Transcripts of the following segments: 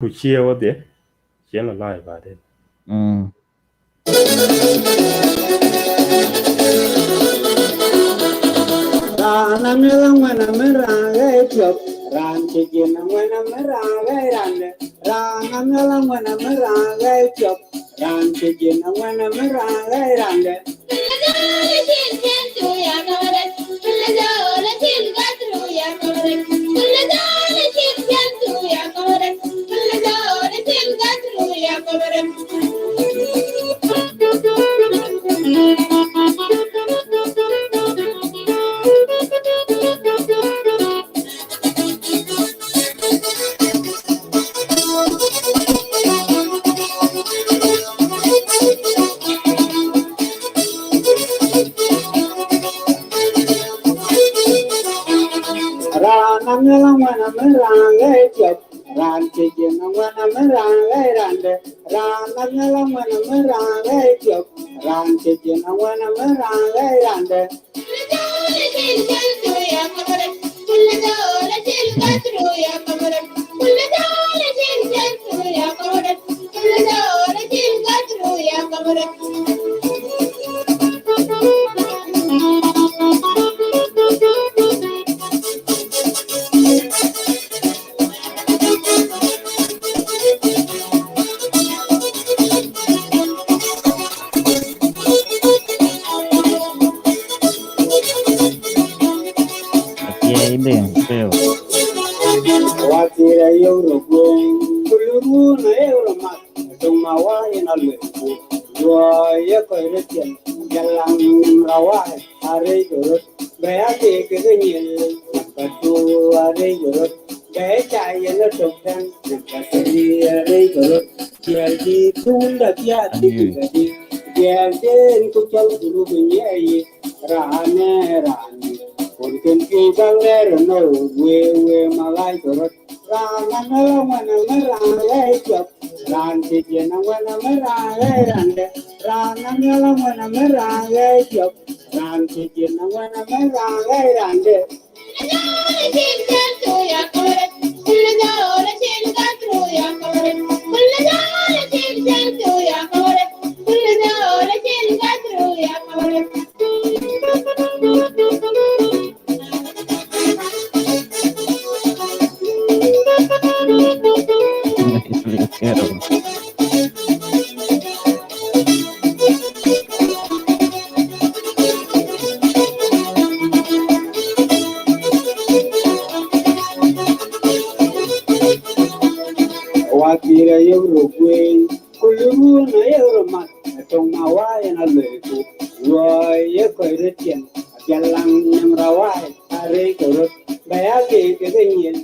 ku chia wo de chen la lai ba de Rana mela mwana mera chop ran chicken mwana mera rande Rana mela mwana mera chop ran chicken mwana mera rande Rana mela mwana mera chop ran chicken mwana mera rande Rana mela mwana mera chop ran chicken mwana mera rande Watira Ruweng, Kuluruna Euromat, Tumawa in a little. Roy Korean, Galang Rawa, Arregurut, Beate Gagin, but two Arregurut, Beata in a token, Catari Arregurut, Yeldi Tunda Piatti, Yelden Kuchal Rubinia, Rane Rani. Can you no way my life or Rana when I'm up Ran chicken when I'm around Rana when I'm up Ran chicken when I'm around Watira Ruweng, Kuluruna Euromat, Tomawa in a little. Roy Korean, Galang Rawa, Arregurut, Beate Gagin,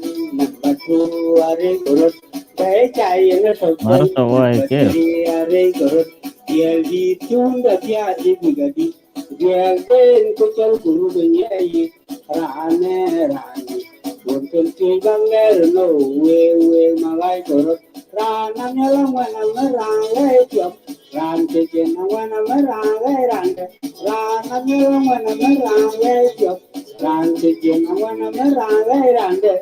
but two Arregurut, Beata in a token, Arregurut, Yeldi Tunda Piatti Bigadi, Yelden Kuchal Gurubinia, Rane Rani. One can see no way, my life or Rana when I'm around, Ran chicken when I'm around, Rana when I'm around, Ran chicken when I'm around.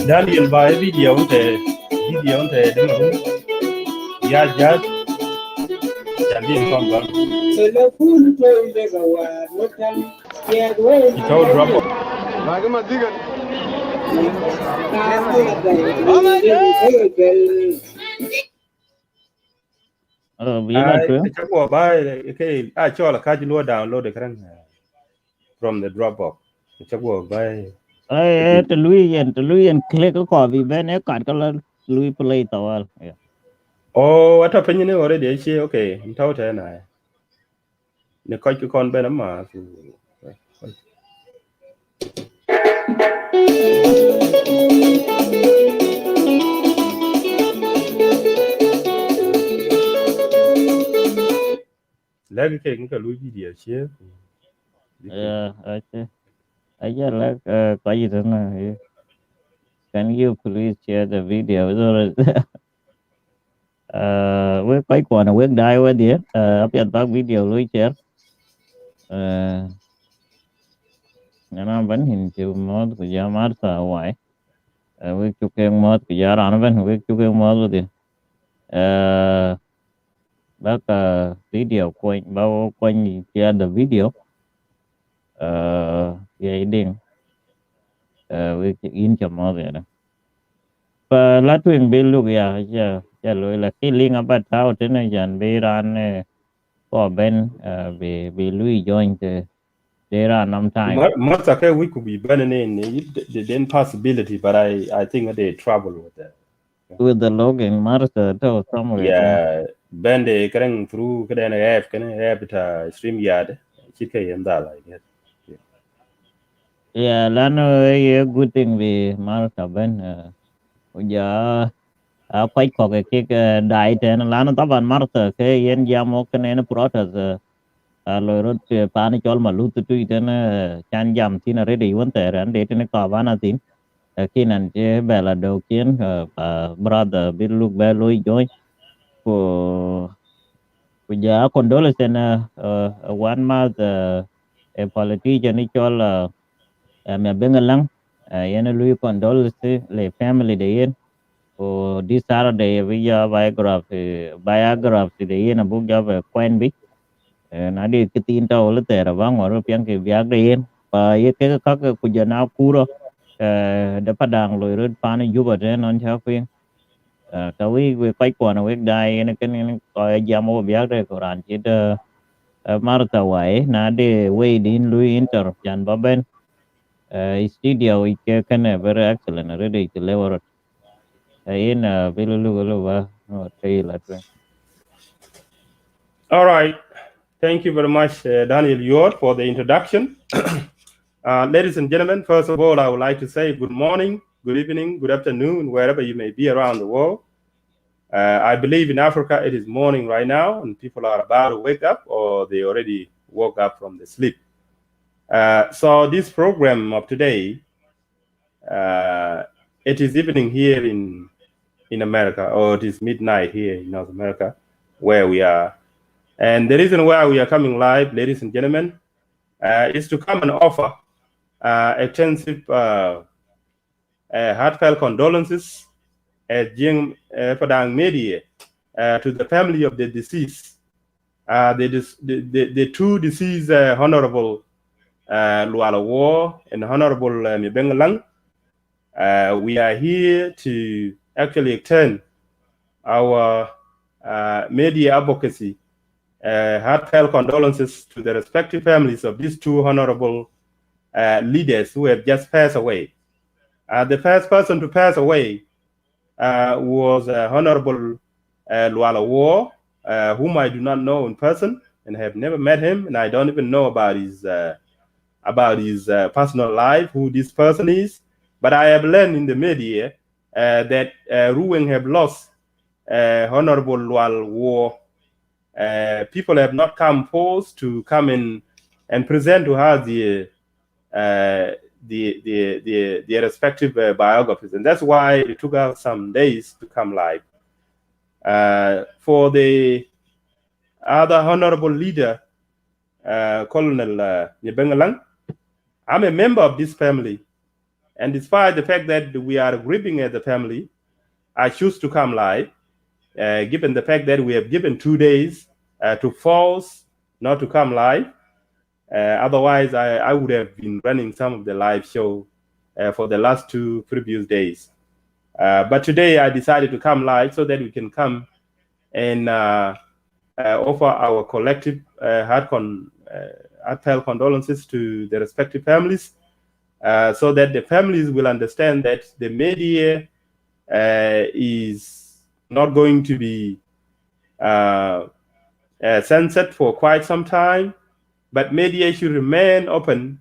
Daniel ba video te de ya ja jandi kon ba Telephone to the Gawa, no time, yet way ito drop off Lagama digan. ai cha ko ba ke a cho la ka ji lo download the kran from the Dropbox cha ko ba to Louis and click ko vi ben e kat ko Louis play tawal. oh ata penye ne already che okay ntau te na ne ko ki kon ben ma su Lagi ke nka lu video share. Yeah, I just like quiet na. Can you please share the video? We quite quan we die with you. Up at back video lui share. Nana ban hin chu mod ku ya mar sa wai. We chu ke mod ku ya ran ban we chu ke mod di. Back video quay bao quay share the video. Yeah, ding. We in cho mod ya. Pa la twing bi look ya ja lui là cái link about tao thế này dàn bi ran có bên bị lui join để ra năm time. Most okay we could be burning in the then possibility, but I think they trouble with that. With the login Martha to somewhere. Yeah, ben de karang through kada na app kana app ta stream yard chika yanda like that. Yeah, lano a good thing we Martha ben ja quay có cái đại trên lano taban Martha cái yen jamo cái này nó protest lôi rồi pani chol mà lúc tụi trên chan jam tin ready vấn đề ran để trên có vana tin khi nan che bela đầu kiến brother bi look be lui join của giờ Condolences one month a politician ni chol me bengalang yana lui Condolences le family de yen o this Saturday we biography de yen book job quen bi na đi cái tin tao là tệ là vắng rồi piang cái việc de yen pa ye cái các ku giờ nào puro de Padang rồi rồi pan Juba de non cha khuyên cái we quay qua nó we dai cái coi jamo việc de Quran chỉ de Martha Wai na de we din lui inter jan baben studio ke kan very excellent ready to level in bilu va no tail. All right. Thank you very much, Daniel Yord, for the introduction. Ladies and gentlemen, first of all, I would like to say good morning, good evening, good afternoon, wherever you may be around the world. I believe in Africa it is morning right now, and people are about to wake up, or they already woke up from the sleep. So this program of today, it is evening here in America, or it is midnight here in North America, where we are. And the reason why we are coming live, ladies and gentlemen, is to come and offer extensive heartfelt condolences at Jing Padang Media to the family of the deceased. The two deceased Honorable Luala War and Honorable Mibengalang. We are here to actually extend our media advocacy heartfelt condolences to the respective families of these two honorable leaders who have just passed away. The first person to pass away was Honorable Luala War, whom I do not know in person and have never met him, and I don't even know about his personal life, who this person is. But I have learned in the media that Ruweng have lost Honorable Luala War. People have not come forth to come in and present to her the respective biographies, and that's why it took us some days to come live. For the other honorable leader, Colonel Nyebengalang, I'm a member of this family, and despite the fact that we are grieving as a family, I choose to come live. Given the fact that we have given 2 days to force not to come live. Otherwise, I would have been running some of the live show for the last 2 previous days. But today I decided to come live so that we can come and offer our collective heartfelt condolences to the respective families, so that the families will understand that the media is not going to be censored for quite some time, but media should remain open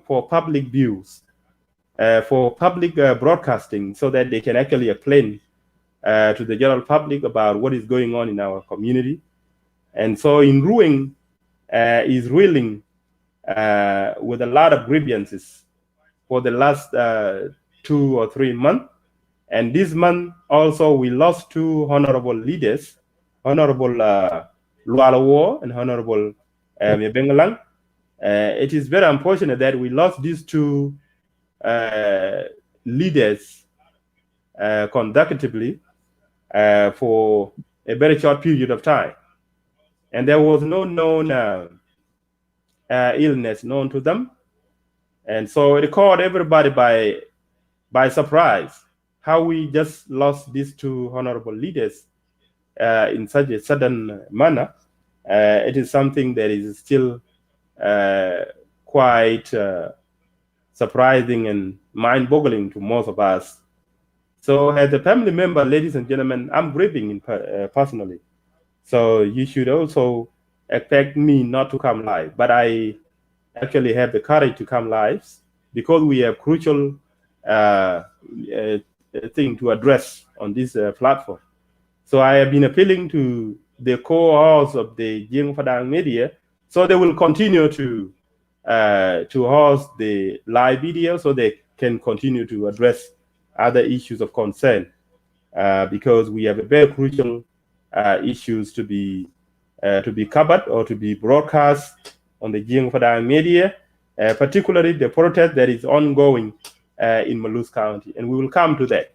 for public views, for public broadcasting, so that they can actually explain to the general public about what is going on in our community. And so in Ruweng, is reeling with a lot of grievances for the last 2 or 3 months. And this month also we lost 2 honorable leaders, Honorable Lualawo and Honorable Mebengalang. It is very unfortunate that we lost these 2 leaders consecutively for a very short period of time. And there was no known illness known to them. And so it caught everybody by surprise how we just lost these 2 honorable leaders in such a sudden manner. It is something that is still quite surprising and mind-boggling to most of us. So as a family member, ladies and gentlemen, I'm grieving personally. So you should also expect me not to come live, but I actually have the courage to come live because we have crucial thing to address on this platform. So I have been appealing to the co-hosts of the Jing Padang media, so they will continue to host the live video, so they can continue to address other issues of concern, because we have a very crucial issues to be covered or to be broadcast on the Jing Padang media, particularly the protest that is ongoing in Malus County, and we will come to that.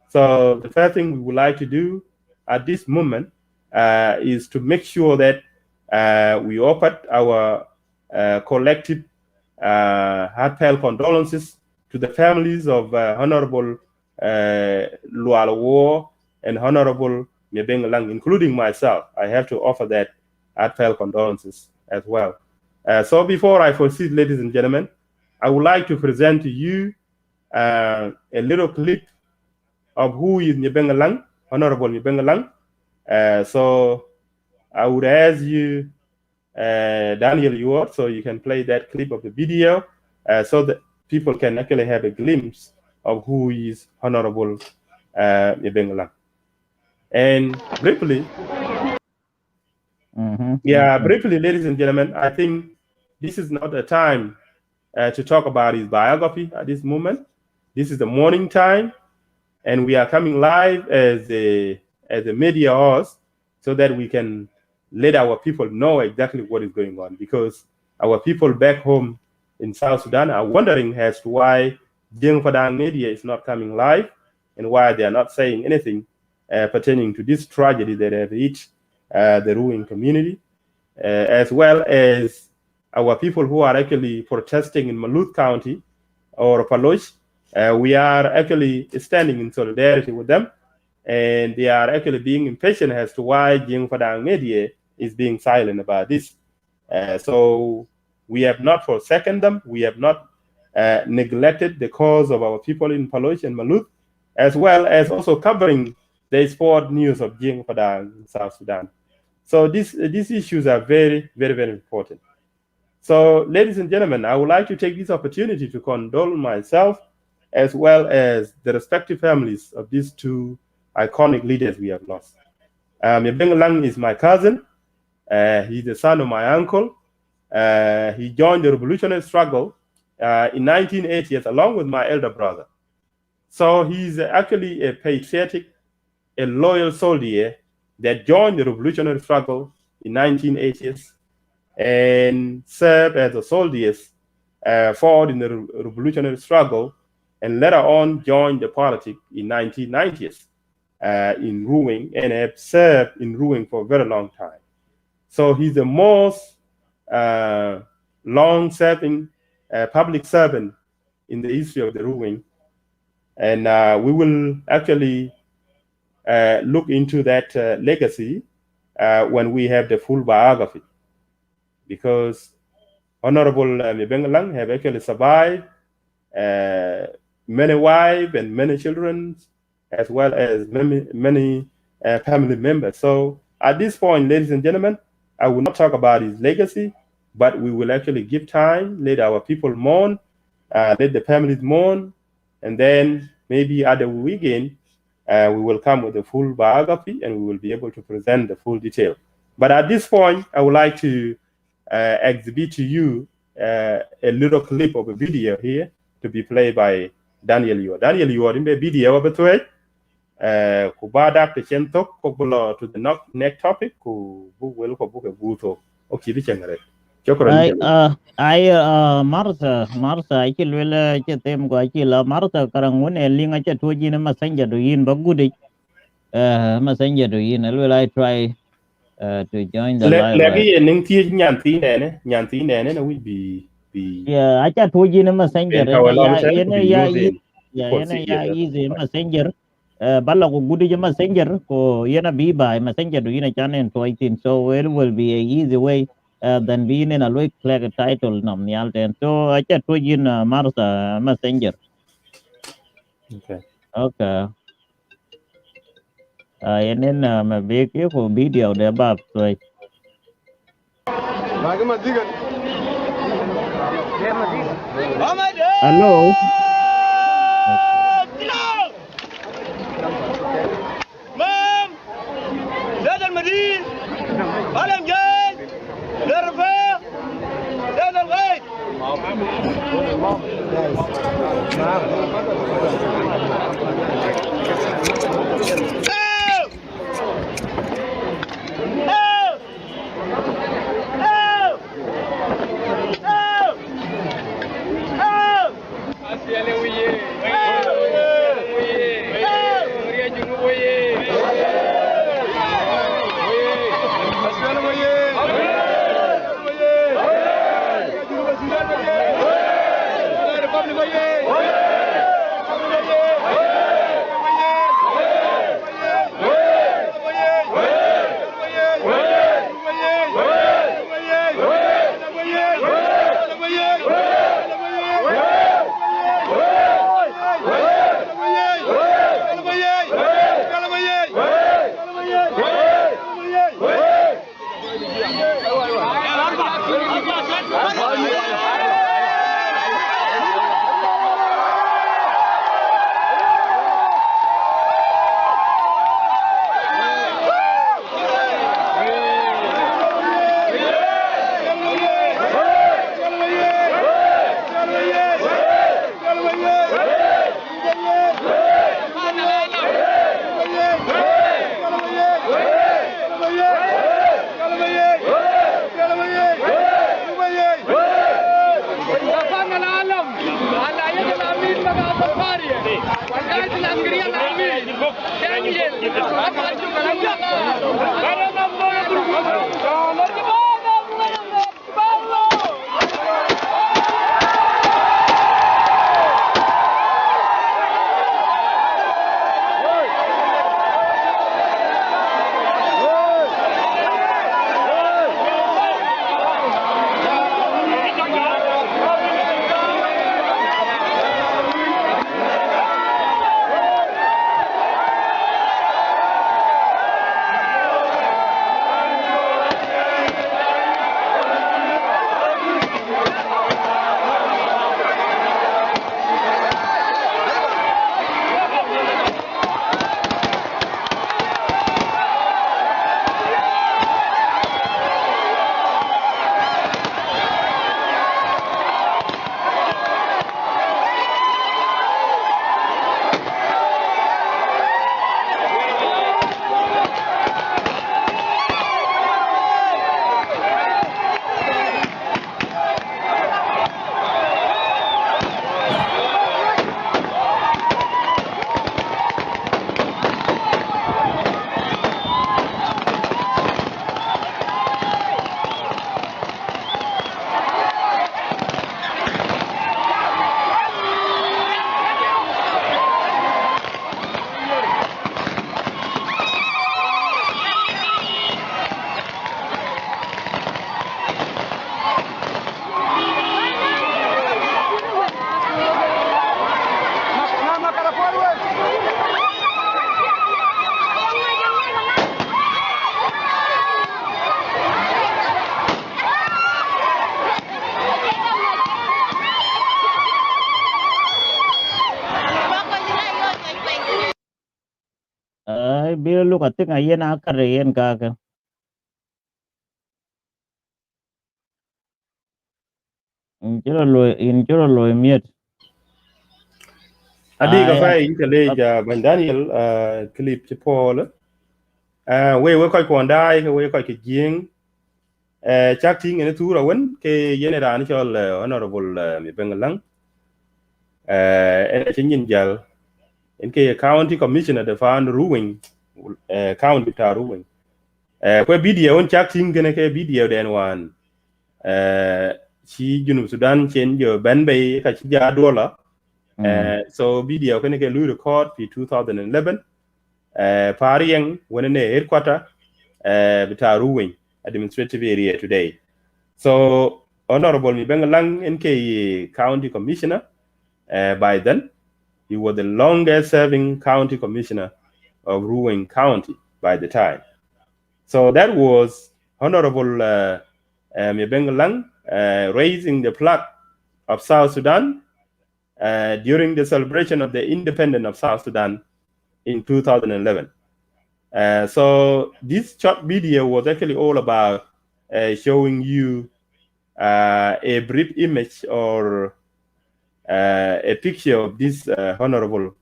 So the first thing we would like to do at this moment is to make sure that we offer our collective heartfelt condolences to the families of Honorable Lualawo and Honorable Mebengalang, including myself. I have to offer that heartfelt condolences as well. So before I proceed, ladies and gentlemen, I would like to present to you a little clip of who is Mebengalang, Honorable Mebengalang. So I would ask you, Daniel Yuot, so you can play that clip of the video so that people can actually have a glimpse of who is Honorable Mebengalang. And briefly, briefly, ladies and gentlemen, I think this is not a time to talk about his biography at this moment. This is the morning time, and we are coming live as a media host so that we can let our people know exactly what is going on, because our people back home in South Sudan are wondering as to why Jing Padang media is not coming live and why they are not saying anything pertaining to this tragedy that have hit the Ruweng community, as well as our people who are actually protesting in Malus County or Palosh. We are actually standing in solidarity with them, and they are actually being impatient as to why Jing Padang media is being silent about this. So we have not forsaken them. We have not neglected the cause of our people in Palosh and Malus, as well as also covering the sport news of Jing Padang in South Sudan. So these issues are very, very, very important. So, ladies and gentlemen, I would like to take this opportunity to condole myself as well as the respective families of these 2 iconic leaders we have lost. Mebengalang is my cousin. He's the son of my uncle. He joined the revolutionary struggle in 1980s along with my elder brother. So he's actually a patriotic, a loyal soldier that joined the revolutionary struggle in 1980s and served as a soldier, fought in the revolutionary struggle, and later on joined the politics in 1990s in Ruweng, and have served in Ruweng for a very long time. So he's the most long-serving public servant in the history of the Ruweng. And we will actually look into that legacy when we have the full biography, because Honorable Mebengalang have actually survived many wives and many children, as well as many family members. So at this point, ladies and gentlemen, I will not talk about his legacy, but we will actually give time, let our people mourn, let the families mourn, and then maybe at the weekend, we will come with the full biography and we will be able to present the full detail. But at this point, I would like to exhibit to you a little clip of a video here to be played by Daniel Yor. Daniel Yor in the video of it, ku badak te chen tok ko bulo to the next topic ku bu wel ko bu ke buto o ki bi chengare chokran Martha akil wela che tem go akil Martha karang one linga che toji na messenger do yin bagudi messenger do yin well I try to join the live legi ye ning ti nyanti nene na wi bi yeah acha toji na messenger empower ya long term to be using ya easy messenger bala ko gudi je messenger ko yena bi by messenger do yin channel to 18 so it will be a easy way than being in a low flag title nam nyal ten so acha toji na Martha messenger okay yenen ma be ke ko video de bab so hello مام زاد المدين الامجاد للرفاق زاد الغيث bila lu ka tinga yen akar yen ka in chiro lo miet adi ka ai fa in kale ja ban Daniel clip ci Paul we ko ko ndai ke we ko ke jing chak ting ne tura won ke yene ran chol honorable mi bengalang en chin jal en ke county commissioner de fan Ruweng county ta Ruweng ko video on chak ting ne ke video den wan chi junub Sudan chen jo ban bay ka chi ja dola so video kene ke lu record fi 2011 pariyang wona ne headquarter bita Ruweng administrative area today. So Honorable Mibengalang NK County Commissioner by then he was the longest serving county commissioner of Ruweng County by the time. So that was Honorable Mibengalang raising the flag of South Sudan during the celebration of the independence of South Sudan in 2011. So this short video was actually all about showing you a brief image or a picture of this honorable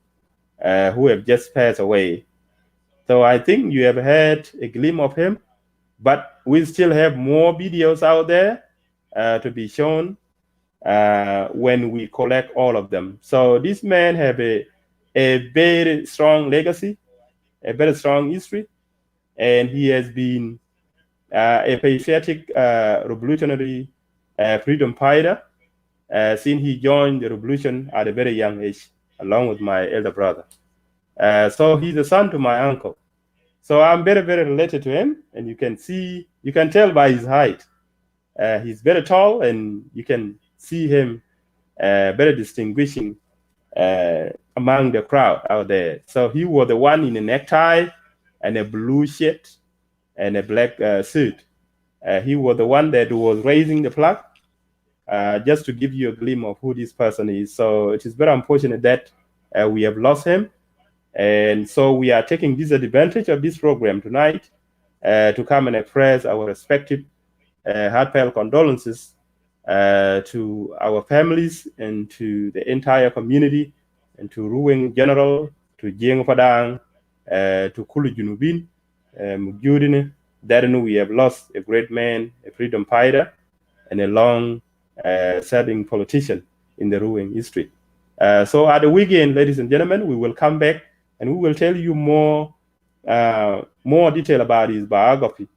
who have just passed away. So I think you have had a glimpse of him, but we still have more videos out there to be shown when we collect all of them. So this man have a very strong legacy, a very strong history, and he has been a patriotic revolutionary freedom fighter since he joined the revolution at a very young age, along with my elder brother. So he's a son to my uncle. So I'm very, very related to him, and you can tell by his height. He's very tall, and you can see him very distinguishing among the crowd out there. So he was the one in a necktie and a blue shirt and a black suit. He was the one that was raising the flag, just to give you a glimpse of who this person is. So it is very unfortunate that we have lost him. And so we are taking this advantage of this program tonight to come and express our respective heartfelt condolences to our families and to the entire community and to Ruweng General, to Jeng Padang, to Kulu Junubin, Mujudine, that we have lost a great man, a freedom fighter, and a long-serving politician in the Ruweng history. So at the weekend, ladies and gentlemen, we will come back and we will tell you more detail about his biography.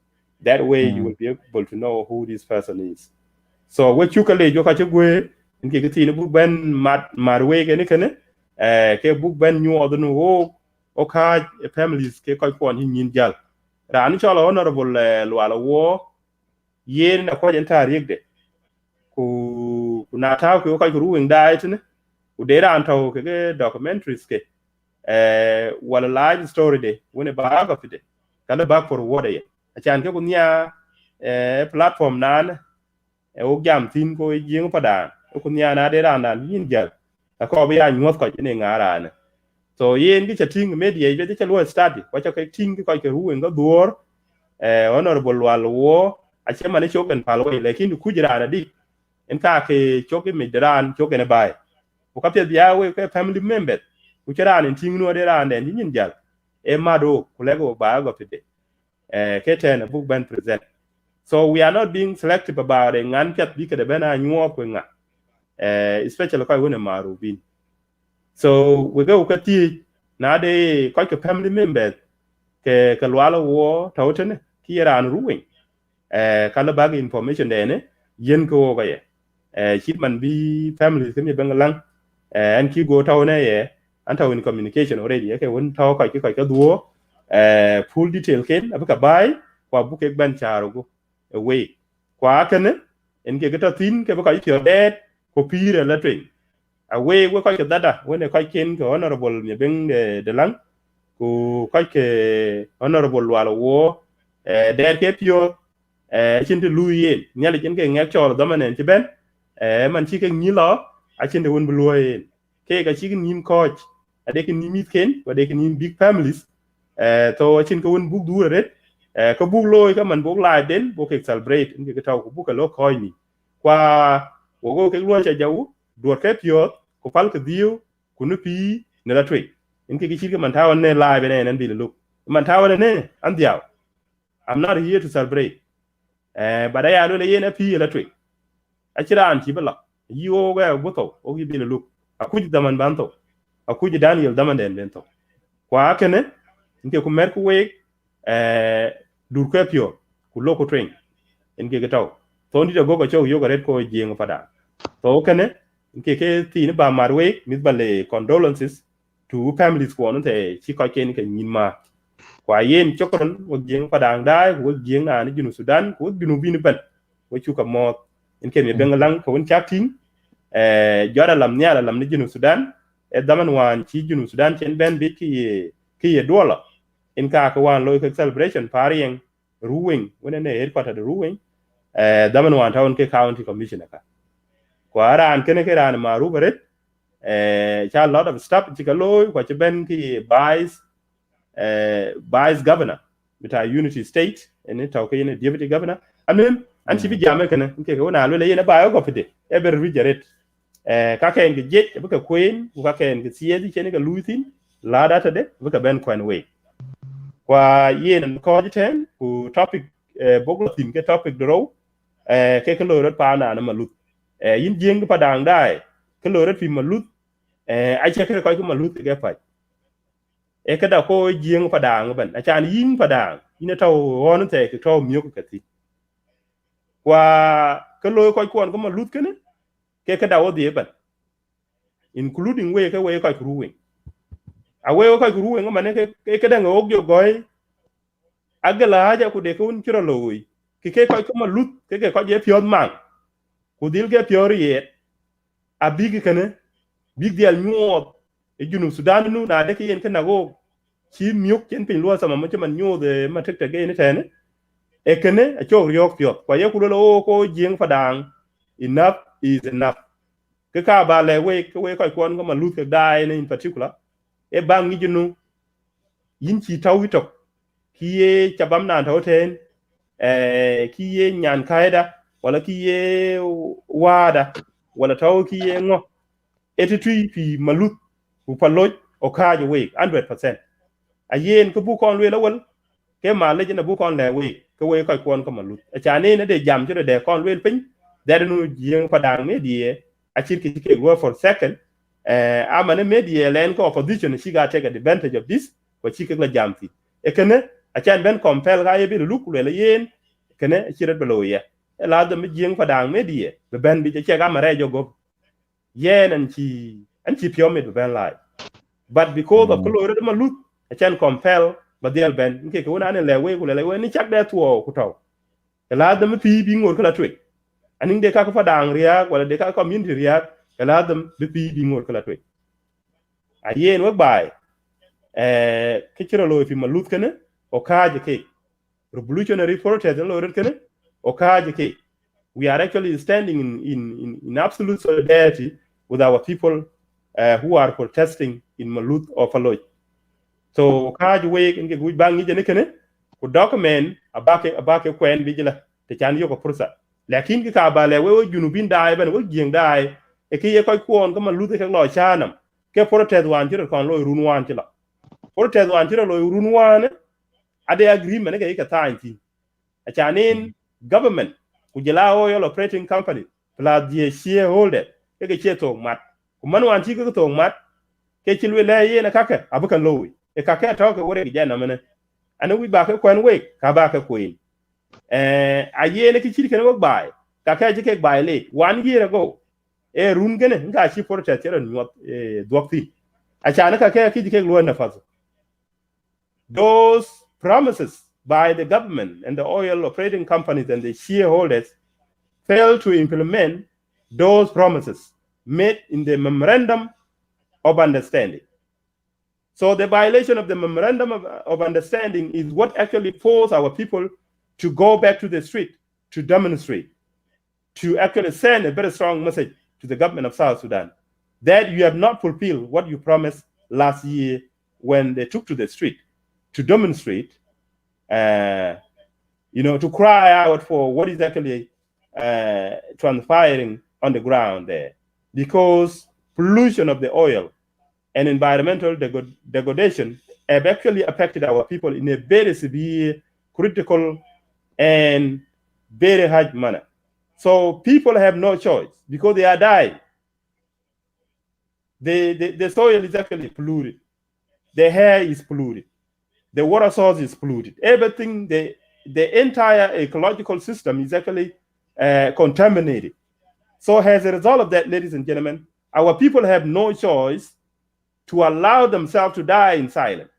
That way you will be able to know who this person is. So what you can do, you can in the book ben marwe ke ke book ben new or no okay families ke ko ko hin jal ran chola honorable Luala Wo yen na ko jenta rigde ku na taw ko Ruweng diet ne ku de ran taw ke documentaries ke wala live story de woni biography de kala back for what ye achan ke kunya platform nan o jam tin ko jing Padang ko nya na de ran nan yin jal ko be ya nyot ko ne ngara ne so yen ki chating media je cha lo study ko cha ke ting ko ke Ruweng go dor honorable Luala Wo achema ne choken palwe lakini kujira na di en ka ke choke medran choke ne bai ko ka pia ya we ke family member ku chara ne ting no de ran den yin jal e mado ku lego ba go pide ke ten book ban present. So we are not being selective about a ngan pet bi ke de bana nyuo ko nga especially ko wona maru bin. So we go ka ti na de ko ke family member ke Luala Wo tawtene ki ran Ruweng kala bag information de ne yen ko ga ye chip man bi family ke mi bengalang and ki go taw ne ye antaw in communication already ke won taw ko ke duo full detail ken abaka bai kwa buke ban charo go away kwa kene en ke ta tin ke ba ko de ko pire la twin away we ko ke dada when ko ken ko honorable mi ben de lang ku ko ke honorable Luala Wo der ke pio chin de luyen nyali chen ke ngak chol da manen ti ben man chi ke ni lo a chin de won bluyen ke ga chi nim coach ade ke nimit ken wa de ke nim big families to chin ko won bug du ret ko bug loy ka man bug la den bug ke celebrate ke taw ko bug lo koy ni kwa wo go ke lo cha jaw do ke pyo ko pal ke dio ku nu pi ne la twi in ke chi ke man taw ne live ne nan bi lu man taw ne an diaw I'm not here to celebrate but I lo le yen pi la twi a chira an chi bala yo ga go to o gi bi lu aku ji daman ban to aku ji Daniel daman den ben to kwa kene nke ku mer ku we dur ke pyo ku lo ko train en ke taw to ndi go go cho yo ga red ko jeng pada to kene nke ke ti ne ba mar we mi bale condolences to families ko no te chi ko ken ke nyin ma kwa yen chokron wo jeng Padang dai wo jeng na ni junu Sudan ko junu bi ni ban wo chu ka mo en ke me bengalang ko won chapting jora lam nyala lam ni junu Sudan daman wan chi junu Sudan chen ben bit ki dola in ka ko wan lo celebration partying Ruweng when ne headquarter de Ruweng daman wan town ke county commissioner ka kwa ran kene ke ran maru baret cha lot of stuff ti ka lo kwa ben ki vice governor with our unity state and it okay in deputy governor amen an ci bi jame kana nke ko na lo le yena ba ko fide e ber wi jaret ka ken ge jet bu ka queen ka ken ge siedi chen ga luisin la data de bu ka ben kwan we kwa yen ko jiten ku topic boglo tin ke topic dro ke ko lo pa na na malut yin jeng Padang dai ke lo fi malut a che ke ko malut ge fa e kada ko jeng Padang ban a chan yin Padang ina taw won te ke taw miyo ko kati kwa ke lo ko kon ko malut kene ke kada wo die ban including we ke we ko Ruweng a we ko Ruweng man ke kada ngo gyo goy agala haja ku de kun kiro loy ke ko malut ke ko je pion man ku dil ke piori ye a big kene big deal nyot e junu Sudan nu na de ke yen kana go chi miok chen pin lo sama ma man nyo de ma tek ge ne tane e kene a chok riok pyo kwa ye ku lo ko jeng Padang enough is enough ke ka ba le we ke we ko kon ko ma lut ke dai in particular e bang ni junu yin chi taw witok ki ye chabam na taw ten ki ye nyan kaida wala ki ye wada wala taw ki ye ngo etitui fi malut ku paloj o kaaje we 100% a yen ko bu kon le lawal ke ma le jina bu kon le we ke we ko kon ko malut a chane ne de jam jure de kon le pin de no jeng Padang media a chirki ke go for second amane media len ko opposition she got take advantage of this ko chike la jamti e kene a chan ben compel ga yebi lu ku le yen kene chirat belo ye la de jeng Padang media be ben bi che ga mare jogo yen an chi pyo me be ben lai but because of color de malut a chan compel but they'll ben nke ko na ne lewe ku lewe ni chak de tuo ku taw la de pi bi ngor kala twe aning de ka ko Padang ria wala de ka community ria la de pi bi ngor kala twe a yen wa bai ke chiro lo fi malut kene o kaaje ke revolutionary protest lo ret kene o kaaje ke we are actually standing in absolute solidarity with our people who are protesting in Malut or Faloj. So kaaj we nge guj bangi jene kene ku document abake kwen bijila te chan yo ko pursa lakin ki ka bale we junubin dai ban we jeng dai e ki ye koy kwon ko Malut ke lo chanam ke protest wan jiro kon lo runwan tila protest wan jiro lo runwan ade agreement ke ka tanti a chanin government ku jela oil operating company plus the shareholder ke cheto mat ku man wan ti ko to mat ke chilwe le ye na kake abukan lowi e kake to ke wore gija na mene ana wi ba ke kwen we ka ba ke queen a ye ne ki chiri ken wok bai kake je ke bai le 1 year ago e run gene nga chi protest ero nyot dokti a chana kake ki ke lo na fazo those promises by the government and the oil operating companies and the shareholders failed to implement those promises made in the memorandum of understanding. So the violation of the memorandum of understanding is what actually forced our people to go back to the street to demonstrate, to actually send a very strong message to the government of South Sudan that you have not fulfilled what you promised last year when they took to the street to demonstrate, to cry out for what is actually transpiring on the ground there, because pollution of the oil and environmental degradation have actually affected our people in a very severe, critical, and very harsh manner. So people have no choice because they are dying. The soil is actually polluted. The air is polluted. The water source is polluted. Everything, the entire ecological system is actually contaminated. So as a result of that, ladies and gentlemen, our people have no choice to allow themselves to die in silence.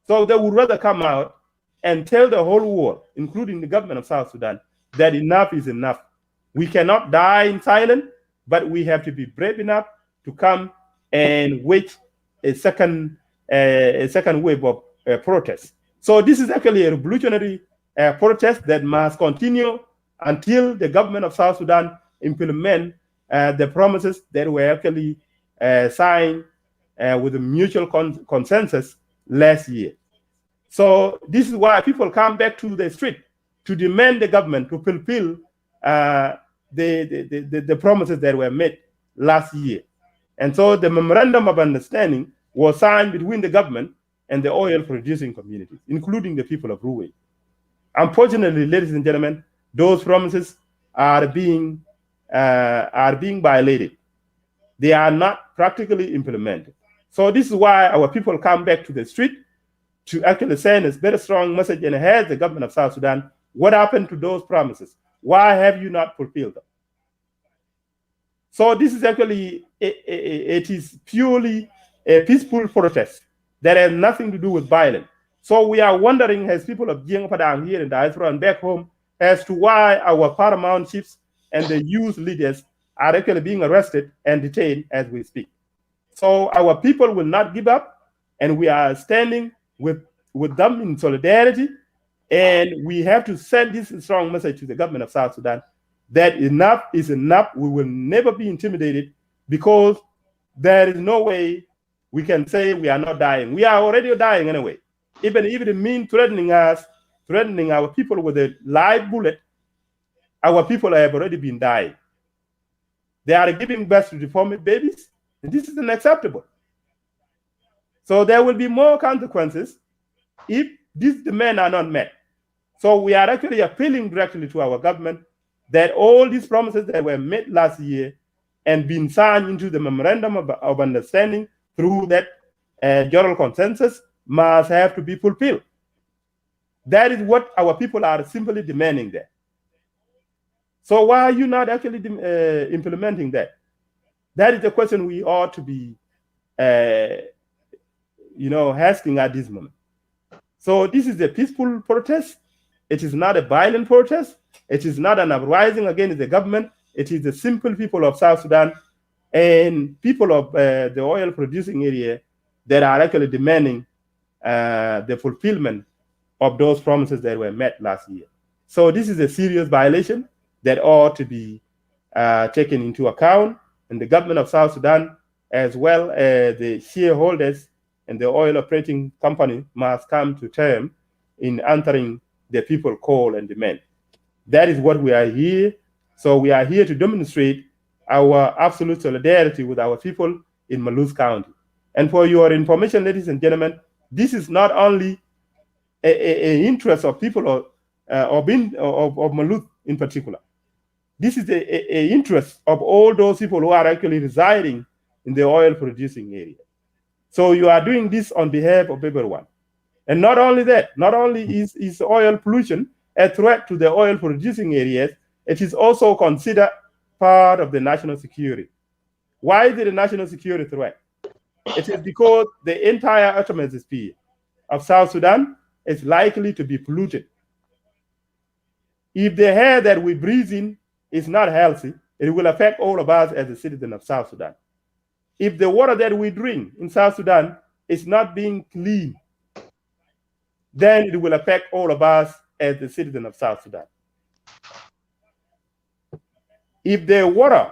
So they would rather come out and tell the whole world, including the government of South Sudan, that enough is enough. We cannot die in silence, but we have to be brave enough to come and wage a second wave of protest. So this is actually a revolutionary protest that must continue until the government of South Sudan implement the promises that were actually signed with a mutual consensus last year. So this is why people come back to the street to demand the government to fulfill the promises that were made last year. And so the memorandum of understanding was signed between the government and the oil producing communities, including the people of Ruweng. Unfortunately, ladies and gentlemen, those promises are being violated. They are not practically implemented. So this is why our people come back to the street to actually send a very strong message and ask the government of South Sudan, what happened to those promises? Why have you not fulfilled them? So this is actually, it is purely a peaceful protest that has nothing to do with violence. So we are wondering, as people of Padang here in diaspora and back home, as to why our paramount chiefs and the youth leaders are actually being arrested and detained as we speak. So our people will not give up, and we are standing with them in solidarity, and we have to send this strong message to the government of South Sudan that enough is enough. We will never be intimidated, because there is no way we can say we are not dying. We are already dying anyway. Even if it means threatening us, threatening our people with a live bullet, our people have already been dying. They are giving birth to deformed babies, and this is unacceptable. So there will be more consequences if these demands are not met. So we are actually appealing directly to our government that all these promises that were made last year and been signed into the memorandum of understanding through that general consensus must have to be fulfilled. That is what our people are simply demanding there. So why are you not actually implementing that? That is the question we ought to be asking at this moment. So this is a peaceful protest. It is not a violent protest. It is not an uprising against the government. It is the simple people of South Sudan and people of the oil producing area that are actually demanding the fulfillment of those promises that were met last year. So this is a serious violation that ought to be taken into account, and the government of South Sudan, as well as the shareholders and the oil operating company, must come to terms in answering the people call and demand. That is what we are here. So we are here to demonstrate our absolute solidarity with our people in Maluz County. And for your information, ladies and gentlemen, this is not only an interest of people of Maluz in particular. This is an interest of all those people who are actually residing in the oil producing area. So you are doing this on behalf of everyone. And not only that, not only is oil pollution a threat to the oil producing areas, it is also considered part of the national security. Why is it a national security threat? It is because the entire atmosphere of South Sudan is likely to be polluted. If the air that we breathe in is not healthy, it will affect all of us as a citizen of South Sudan. If the water that we drink in South Sudan is not being clean, then it will affect all of us as the citizen of South Sudan. If the water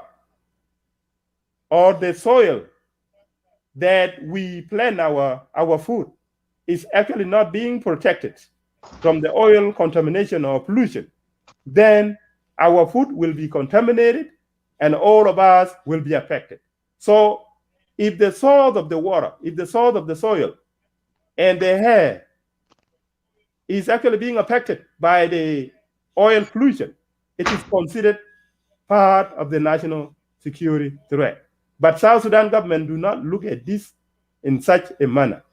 or the soil that we plant our food is actually not being protected from the oil contamination or pollution, then our food will be contaminated and all of us will be affected. So if the source of the water, if the source of the soil and the air is actually being affected by the oil pollution, it is considered part of the national security threat. But South Sudan government do not look at this in such a manner.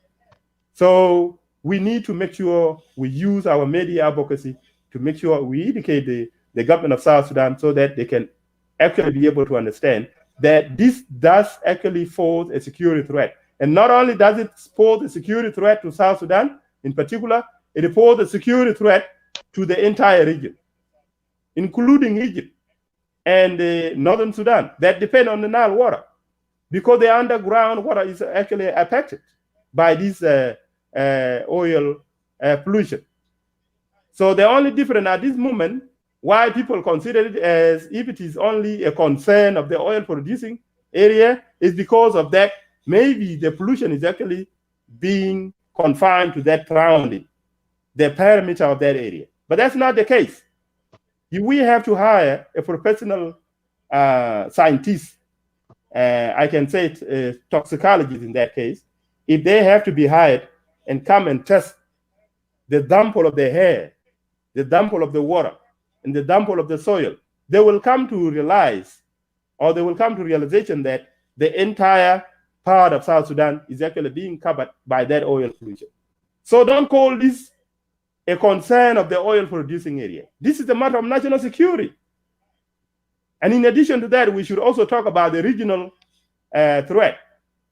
So we need to make sure we use our media advocacy to make sure we educate the government of South Sudan so that they can actually be able to understand that this does actually pose a security threat. And not only does it pose a security threat to South Sudan in particular, it poses a security threat to the entire region, including Egypt and Northern Sudan that depend on the Nile water, because the underground water is actually affected by this oil pollution. So the only difference at this moment, why people consider it as if it is only a concern of the oil producing area, is because of that maybe the pollution is actually being confined to that surrounding, the perimeter of that area. But that's not the case. We have to hire a professional scientist, I can say it, toxicologist in that case, if they have to be hired and come and test the sample of the air, the sample of the water, and the sample of the soil, they will come to realize, or they will come to realization that the entire part of South Sudan is actually being covered by that oil pollution. So don't call this a concern of the oil producing area. This is a matter of national security. And in addition to that, we should also talk about the regional threat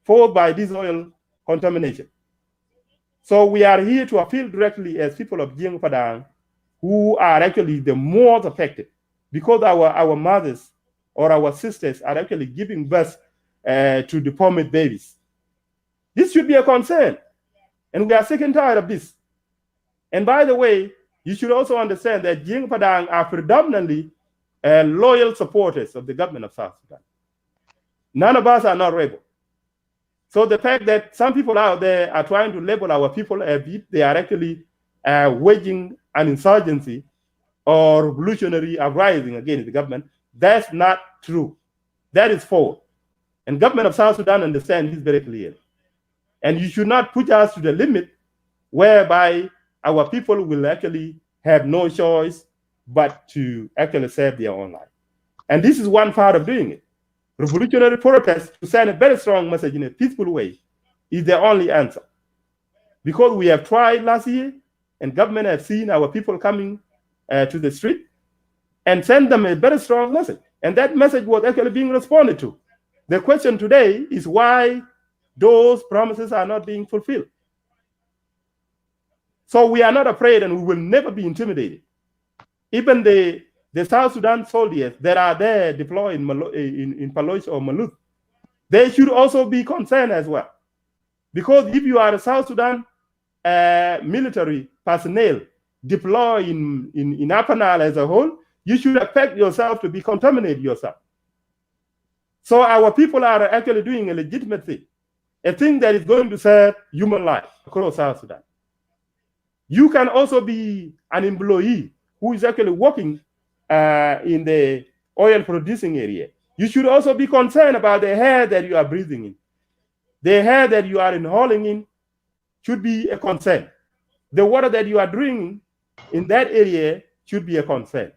posed by this oil contamination. So we are here to appeal directly as people of Jiang Padang, who are actually the most affected, because our mothers or our sisters are actually giving birth to deformed babies. This should be a concern, and we are sick and tired of this. And by the way, you should also understand that Jiang Padang are predominantly loyal supporters of the government of South Sudan. None of us are not rebel. So the fact that some people out there are trying to label our people as if they are actually waging an insurgency or revolutionary uprising against the government, that's not true. That is false. And government of South Sudan understands this very clearly. And you should not push us to the limit whereby our people will actually have no choice but to actually save their own life. And this is one part of doing it. Revolutionary protest to send a very strong message in a peaceful way is the only answer. Because we have tried last year, and government have seen our people coming to the street and send them a very strong message. And that message was actually being responded to. The question today is why those promises are not being fulfilled. So we are not afraid, and we will never be intimidated. Even the South Sudan soldiers that are there deployed in Paloch or Maluth, they should also be concerned as well. Because if you are a South Sudan military personnel deployed in Upper Nile as a whole, you should expect yourself to be contaminated yourself. So our people are actually doing a legitimate thing, a thing that is going to save human life across South Sudan. You can also be an employee who is actually working in the oil producing area. You should also be concerned about the air that you are breathing in. The air that you are inhaling in should be a concern. The water that you are drinking in that area should be a concern.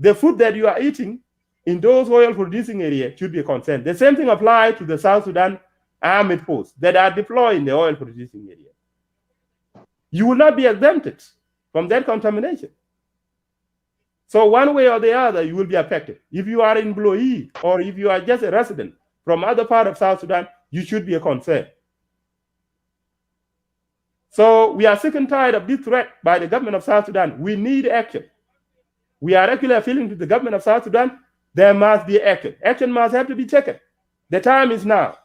The food that you are eating in those oil producing areas should be a concern. The same thing applies to the South Sudan armed forces that are deployed in the oil producing area. You will not be exempted from that contamination. So one way or the other, you will be affected. If you are an employee or if you are just a resident from other part of South Sudan, you should be a concern. So we are sick and tired of this threat by the government of South Sudan. We need action. We are actually appealing to the government of South Sudan. There must be action. Action must have to be taken. The time is now.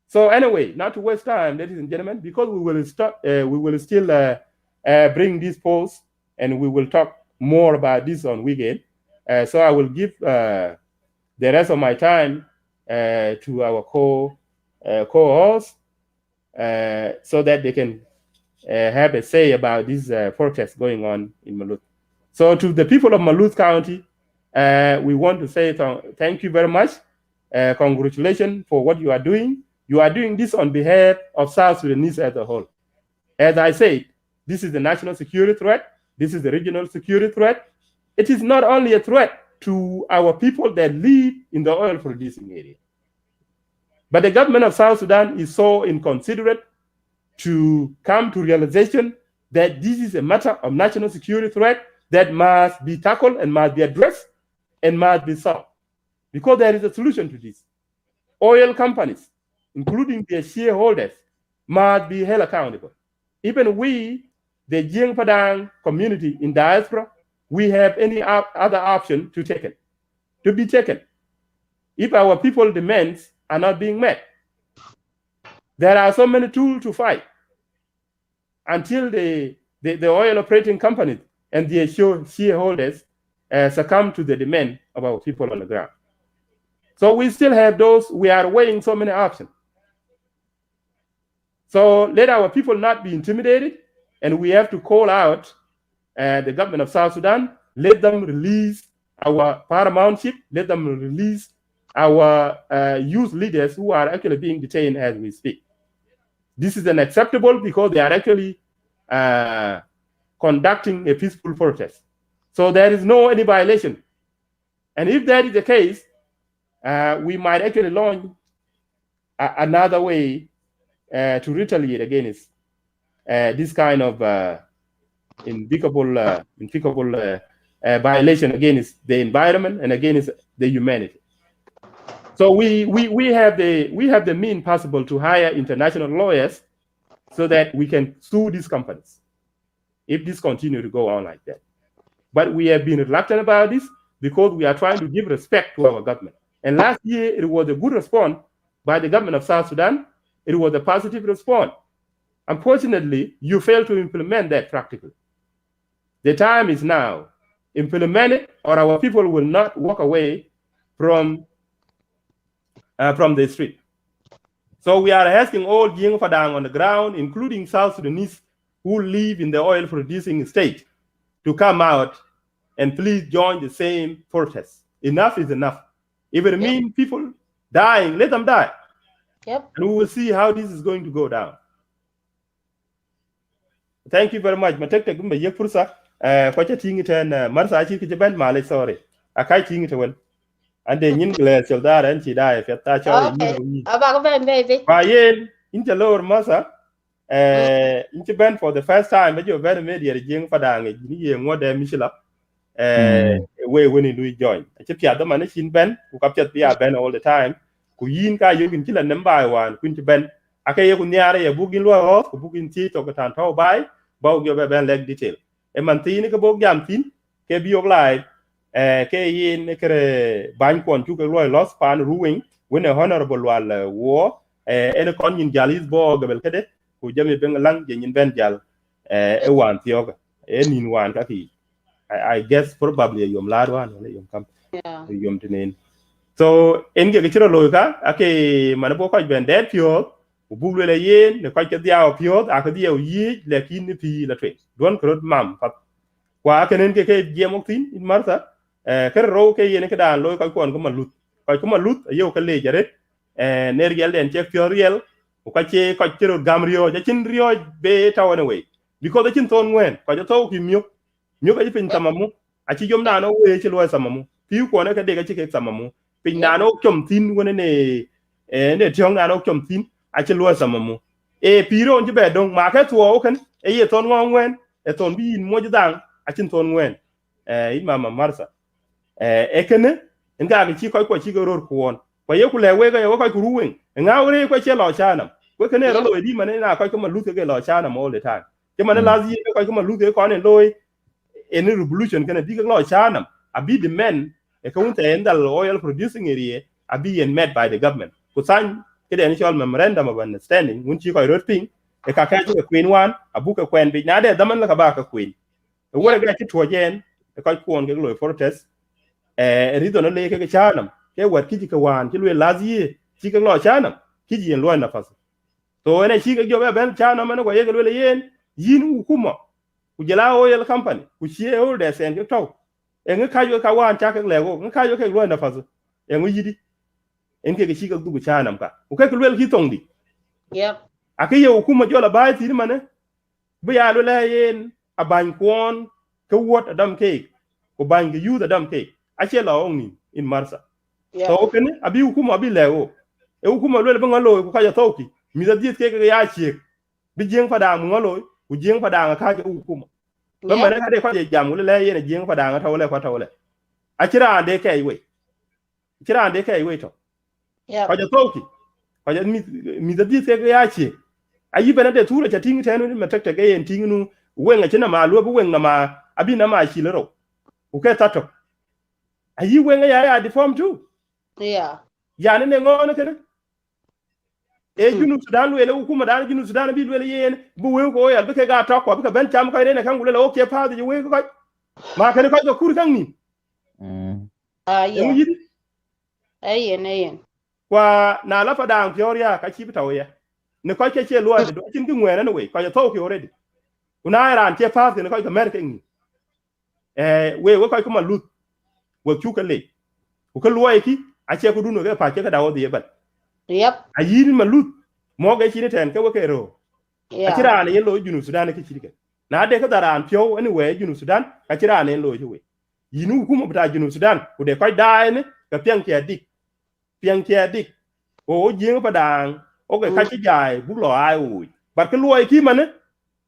So anyway, not to waste time, ladies and gentlemen, because we will still bring this post and we will talk more about this on weekend. So I will give the rest of my time to our co-hosts so that they can have a say about this protest going on in Maluth. So to the people of Maluth County, we want to say thank you very much. Congratulations for what you are doing. You are doing this on behalf of South Sudanese as a whole. As I said, this is the national security threat. This is the regional security threat. It is not only a threat to our people that live in the oil producing area, but the government of South Sudan is so inconsiderate to come to realization that this is a matter of national security threat that must be tackled and must be addressed and must be solved, because there is a solution to this. Oil companies, including their shareholders, must be held accountable. Even we, the Jing Padang community in diaspora, we have any other option to be taken. If our people demands are not being met, there are so many tools to fight until the oil operating companies and their shareholders succumb to the demand of our people on the ground. So we still have those, we are weighing so many options. So let our people not be intimidated, and we have to call out the government of South Sudan, let them release our paramountship, let them release our youth leaders who are actually being detained as we speak. This is unacceptable because they are actually conducting a peaceful protest. So there is no any violation. And if that is the case, we might actually launch another way to retaliate against this kind of unspeakable violation against the environment and against the humanity. So we have the means possible to hire international lawyers so that we can sue these companies if this continue to go on like that. But we have been reluctant about this because we are trying to give respect to our government. And last year, it was a good response by the government of South Sudan. It was a positive response. Unfortunately, you failed to implement that practically. The time is now. Implement it, or our people will not walk away from the street. So we are asking all Jing Padang on the ground, including South Sudanese who live in the oil producing state, to come out and please join the same protest. Enough is enough. If it means people dying, let them die. Yep. And we will see how this is going to go down. Thank you very much. Matek gumbe yek fursa kwacha tingi ten marsa chi ke ben male sorry. Akai tingi te wen. Ande nyin glare chel dara en chi dai fet ta cho Okay. Aba ben baby. Ba yen inta lower masa inta ben for the first time but you very media Jing Padang ni ye ngode michila we when you join. Chi pia da man chin ben ku kap chat pia ben all the time. Ku yin ka yogin kila number 1 kun chi ben akaye ku nyare ya bugin lo ho ku bugin ti to ka tan to bai ba yo be ben leg detail e man ti ni ka bog jam tin ke bi ok live ke yin kre ban kon chu ka lo lost pan Ruweng when a honorable wal wo en kon yin jalis bo gabel kede ku jami ben lang je yin ben jal e wan ti ok e nin wan ka ki I guess probably yom ladwan wala yom kam yom tenen. So en ge chiro loika ake manabo ko ben der pio buglo le yen ne ko ke dia pio aka dia yi le kin pi la twe don krot mam pat kwa kenen ke gemoktin in marsa ker ro ke yen ke dan lo ko kon ko malut yo ke le jare ner gel den che pio riel ko che ko chiro gamrio ja chin rio be tawane we because the chin ton ngwen ko ja to ki myo ka pin tamamu a chi jom na no we chi lo samamu pi ko ne ke de ka chi ke samamu pin na no chom tin wona ne ne tiong na no chom tin a chi lo samamu e piro on be dong ma ka tuo kan e ye ton ngwen e ton bi mo jang a chin ton ngwen i mama marsa e kene nga ga chi ko chi go ror kuon ko ye ku le we ga yo ko ku Ruweng nga ore ko che lo chanam ko kene ro lo di mane na ko ma lu ke lo chanam all the time ke mane lazi ko ma lu ke ko ne loy any revolution kana bi lo chanam abi the men e ko unta endal oil producing area abi and met by the government ku san ke the initial memorandum of understanding mun chi ko rot ping e ka ka ju queen one abu ka kwen bi na de daman la ka ba ka queen e wora ga chi to jen e ko kuon ke lo protest rido no le ke chanam ke wat ki ka wan ki le lazi ki ka lo chanam ki ji en lo na fas to ene chi ka jo be ben chanam ne ko ye ke le yen yin hukuma ku jela oil company ku shareholders en ke to en ka yo ka wan cha ka lego en ka yo ke lo na fazo en yidi en ke shi ka dugu cha nam ka o ke lwel ki tong di Yep. akiye hukuma jola bai ti mane bu ya lo la yen aban kwon ka wot adam ke ko ban ge yu adam ke a che la ong ni in marsa Yep. to ken abi hukuma abi lego e hukuma lo le ngalo ko ka ya toki mi da diet ke ya che bi jeng fada mu ngalo ku jeng fada ka ke hukuma ba mane ka de ko je jam le yen jeng fada ka tawle ko tawle a kira ande ke we kira ande ke we to Yep. ko ja toki ko ja mi da diet ke ya che ayi bana de tura cha ting tenu ni matek ke yen ting nu wenga chena ma lo bu wenga ma abi na ma chilero u ke tato ayi wenga ya di form tu Yeah. ya ne ngone kene e junu sudan lo ele hukuma dan junu sudan bi lo yen bu we ko ya be ke ga ta ko be ben cham ko ne kan gulela o ke pa de we ko ma kene ko kur kan ni Yeah. yidi Ayen. kwa na la fa dan fioria ka chi bitaw ya ne ko ke che lo de do chin ki ngwena no we ko ya to ki already una ran che pa ne ko ka mer ke ni we ko ko ma lut we chu ka le ko ka lo ki a che ko duno ke pa che ka dawo de ban Yep. a yiri ma lut mo ga chi ne ten ka we ke ro a Yeah. chira ne lo junu sudan ke chi ke na de ka daran pyo ani we junu sudan ka chira ne lo ji we yinu ku mo bita junu sudan ku de ko dai ne ka pian ke dik o jing pa dang o ke ka chi jai bu lo ai u ba ka lo ki mane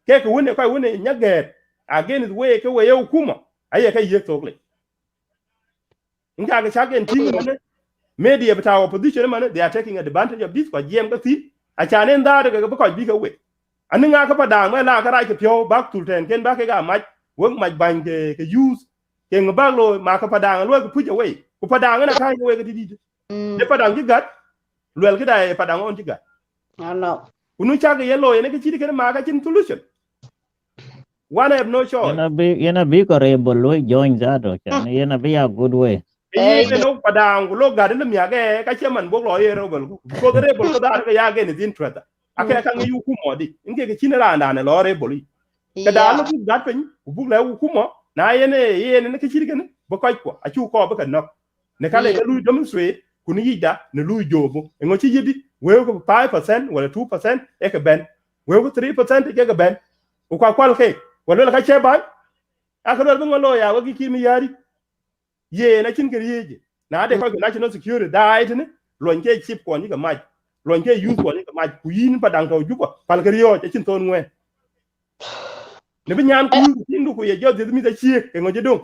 ke ko wone ko wone nyage again is we ke we yo kuma aye ka ye to le nga ga chagen ting mane media bita opposition mane they are taking advantage of this kwa jiem ka ti a chanen da de ka ko bi ka we ani nga ka pa dang ma la ka ra ke pyo bak tul ten ken ba ke ga mach won mach ban ke use ke nga ba lo ma ka pa dang lo ku pu we ku pa dang na ka we ke di de pa dang ki gat lo ke da pa dang on ki gat I know. unu cha ke ye lo ne ke chi ke ma ka chin solution one have no choice yana bi ko rebel lo join that chan yana bi a good way ye ne no pa dang lo ga de mi age ka che man bo lo ye ro bel ko de rebel ko da ka ya ge ne din trata ake ka ngi ku mo di inge ke chin ra nda ne lo rebel ka da lo bu gat pin bu le ku mo na ye ne ke chi ke ne bo ko ko a chu ko ba ka no ne ka le ga lu demonstrate ku ni da ne lu jobo e ngo chi yidi we ko 5% wala 2% e ka ben we ko 3% e ka ben ku kwa kwal ke wala ka che ban aka do ngo lo ya wa ki mi yari ye na chin ke ye na de ko national security da ite ne lo nke chip ko ni ka ma lo nke use ko ni ka ma ku yin pa dang to ju ko pal ke yo che chin ton ngwe ne bi nyan ku tin du ku ye jo de mi da chi ke ngo je dong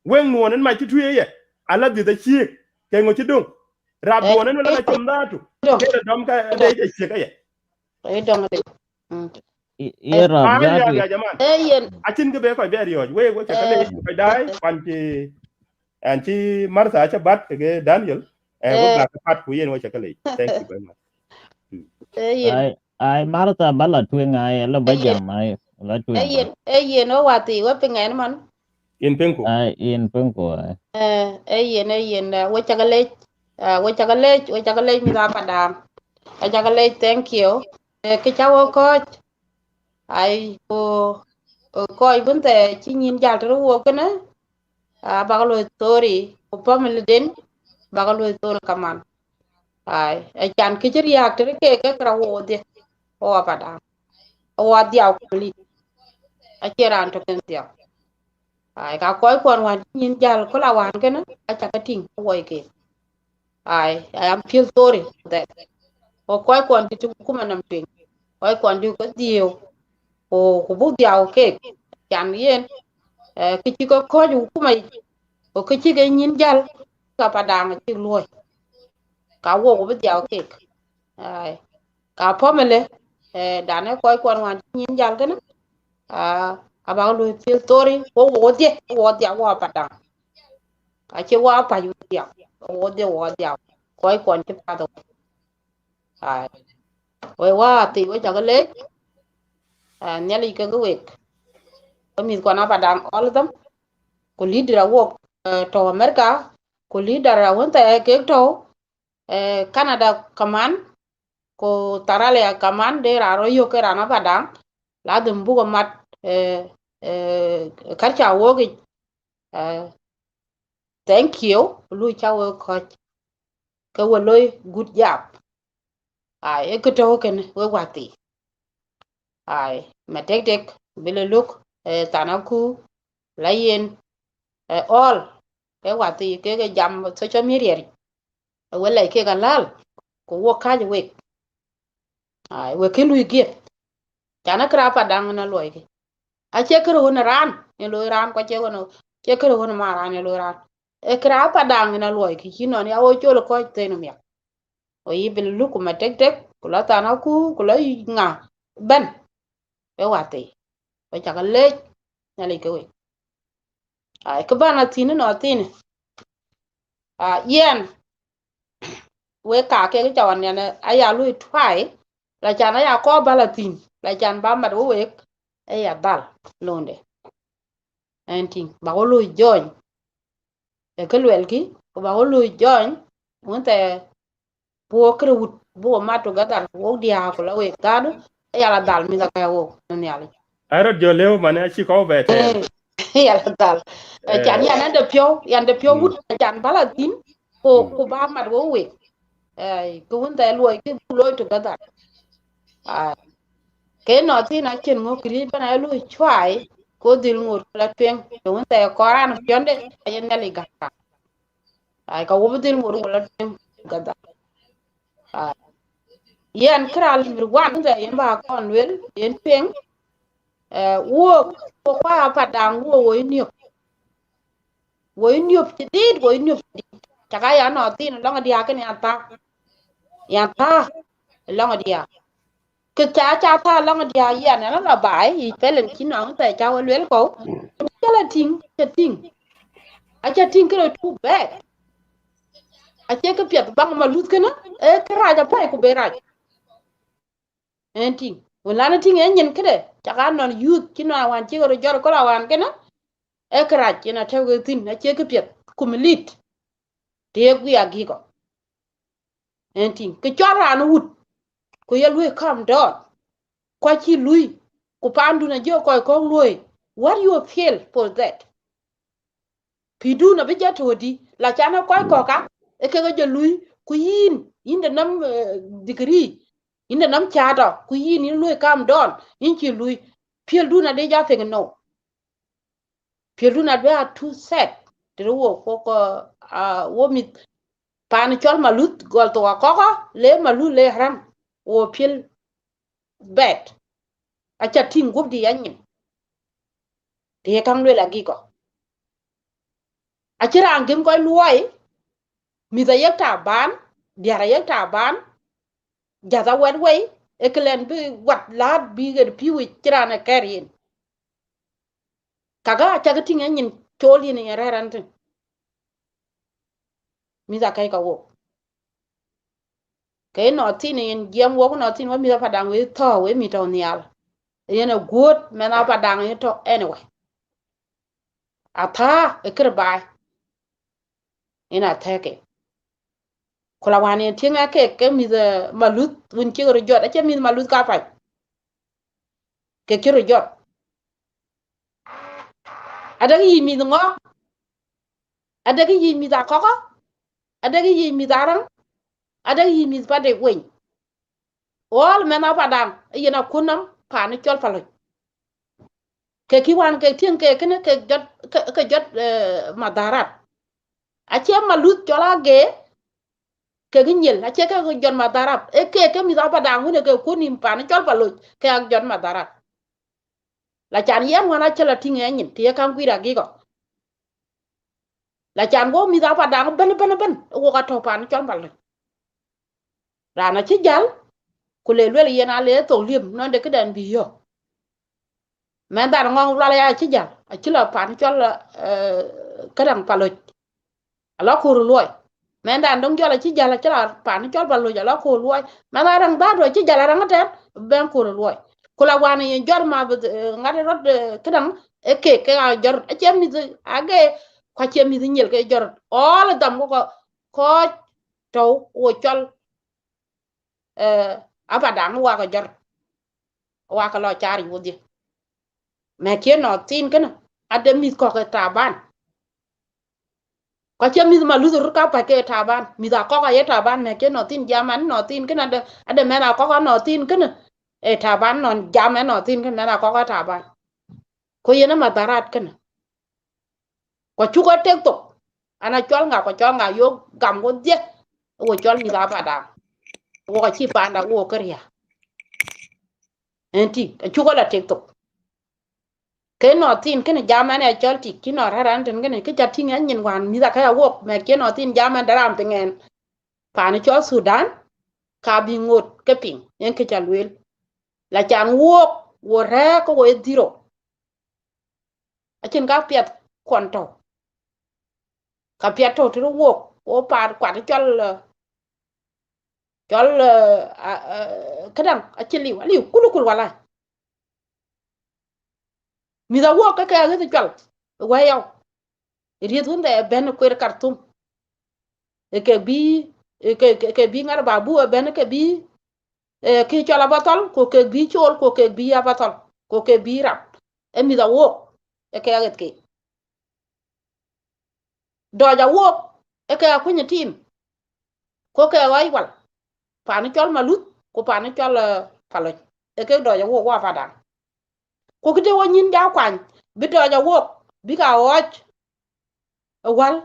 wen no nen ma chi tu ye ala de da chi ke ngo je dong rab do nen la ka chom da tu ke da dom ka de je chi ka ye I don't ye rab a that ya jaman Ayen. a chin ke be ko be yo we we ka le ko dai pan ti an chi martha cha bat ke Daniel wo ga ka pat ku yen wo cha ka le thank you very much Ayen. ai marta bala twen ai la bajam ai la twen Ayen o wati wa pengen man. in penku ai in penko Ayen we chagalej mi da padang. Chagalej thank you. Ke chawo coach ai ko ibunte chinyin jal to wo kana bagalo story ko family den bagalo story kaman ai chan kichir yak tere ke kra wo de o pada o adia ko li akiran to ken dia ai ka koy kon wan nyin jal ko la wan kana a chaka ting wo ke ai I am feel sorry that o koy kon ti ku manam pin koy kon di ko dio ko bu dia o ke chan yen kichi ko ju ku mai o kichi ke nyin jal ka padang ti loy ka wo ko bu dia o ke ai ka pomele dane koy kon wan nyin jal kana abang lu feel story wo dia wo padang a che wa pa yu dia wo dia koy kon ti pa do ai we wa ti we ja le nyali ke go wek mi ko na padang all of them ko leader wo to America ko leader wonta ke to Canada kaman ko tarale kaman de raro yo ke rana padang la dum bu ko mat karcha wo gi thank you lu chawo ko ka wo loy good job ai e ko to ken we wati ai ma tek tek bile look tanaku layen all ke wati ke jam social media wala ke galal ko wo kaje we ai we ke lu gi chana kra pa dang na loy ke a che kro wona ran ne loy ran ko che wono che kro wona ma ran ne loy ran e kra pa dang na loy ke hino ne awo cholo ko te no mi o yi bil lu ko ma tek tek ko la tanaku ko la nga ben e wati o chaka le nyali ke we ai ke bana tini no tini yen we ka ke chawan ne aya lu try la chana ya ko balatin la chan ba ma do we e ya dal londe enting ba ko lu join e ke lwel ki ko ba ko lu join wonte po kre wut bo ma to gadal wo dia ko la we gadu e ya la dal mi la ka wo non ya Aro jo leo mane chi ko beter. ya la dal chan ya na de pyo wut chan balatin ko ba ma do we ko wonte lu ki lu to gadal ke no ti na chen ngo kri bana lu chwai ko dil ngur la twen to wonte ko ran pionde ayen ngali ga ai ka wo dil ngur la twen gada yen kral mir wan da yen ba kon wel yen twen wo ko pa pa dang wo ni ti dit wo ni chaka ya no ti no nga dia ken ya ta nga dia ke cha ta nga dia ya na la bai i pelen ki no ta cha wo wel ko chala ting a cha ting kro tu be a che ke pet bang ma lut kana e kra ja pai ku be raj en ting wala na ting en yen kede chaka non youth kino wan che ro jor ko la wan kana e kra kina te go tin a che ke pet ku milit te gu ya gi ko en ting ke chora no wut ko ye lui calm down kwa chi lui ku pandu na jo ko lui what you feel for that pidu na be jato di la chana ko ka e ke go lui ku yin de nam degree yin de nam chata ku yin lui calm down yin chi lui piel du na de ja fe no piel du na be a too set de wo ko wo mi pan chol malut gol to ko le malu le ram wo piel bet acha tin gob di yanyin te kan le la gi ko achira angem ko luoi mi da yekta ban diara yekta ban jaza wet way eklen bi wat lad bi ge piwi chira na kerin kaga acha tin yanyin choli ni raran tin mi da kai ka wo ke no tin en gem wo no tin wo mi da padang we to we mi to nyal yena good mena padang to anyway ata ekir bai ina take kula wani tinga ke mi da malut wun ci ro jot acha mi malut ka fa ke ci ro jot ada yi mi ngo ada yi mi da koko ada yi mi da ran ada yi mi pa de wen wol mena padang yena kunam pa ni chol falo ke ki wan ke tin ke kene ke jot madarat acha malut chola ge ke ginyel acha ke jot madarat e ke mi da padang ne ke kunim pa ni chol falo ke ak jot madarat la chan yen wana chala tinga nyin tie kan kwira gi ko la chan go mi da pa dang ben wo ka to pan chon bal rana chi jal ku le yen ale to lim no de ke den bi yo men da ngong la ya chi jal a chi la pan chon la kadang palo ala ku ru loy men da ndong jola chi jal chi la pan chon bal lo ala ku loy men da rang da do chi jal rang ten ben ku ru loy kula wana yen jor ma ngade rod kadang ke a jor a chem ni age kwa chem ni nyel ke jor all dam ko to wo chol apa dang wa ko jor wa ko lo chari wodi me ke no tin kana ade mi ko ke taban ko che mi ma lu ka pa ke taban mi da ko ka ye taban me ke no tin jaman no tin ke na de mena ko ka no tin ke na e taban non jaman no tin ke mena ko ka taban ko ye na madarat ke na ko chu ko tek to ana chol nga ko chol nga yo gam go je wo chol mi da Padang wo chi pa nda wo keria enti chu ko la tek to ke no tin ke jaman e chol ti ki no ran tin ke ne ke chatin an nyin wan mi da ka wo me ke no tin jaman daram pengen pa ni chol Sudan ka bi ngot ke ping en ke chalwel la chan wo re ko wo diro a chen ka piet konto ka piet to tru wo pa kwa chol kadang a chili wali kulukul wala mi da wo ka ka ga chol wa yaw ri dun de ben ko Khartoum e ke bi ke bi ngar babu ben ke bi ki chola batol ko ke bi chol ko ke bi ya batol ko ke bi rap e mi da wo e ke aget ke do ja wo e ke akunya tim ko ke wai wal pa ni chol malut ko pa ni chol palo e ke do ja wo wa Padang ko kite wo nyin ja kwan bi do ja wo bi ka och wal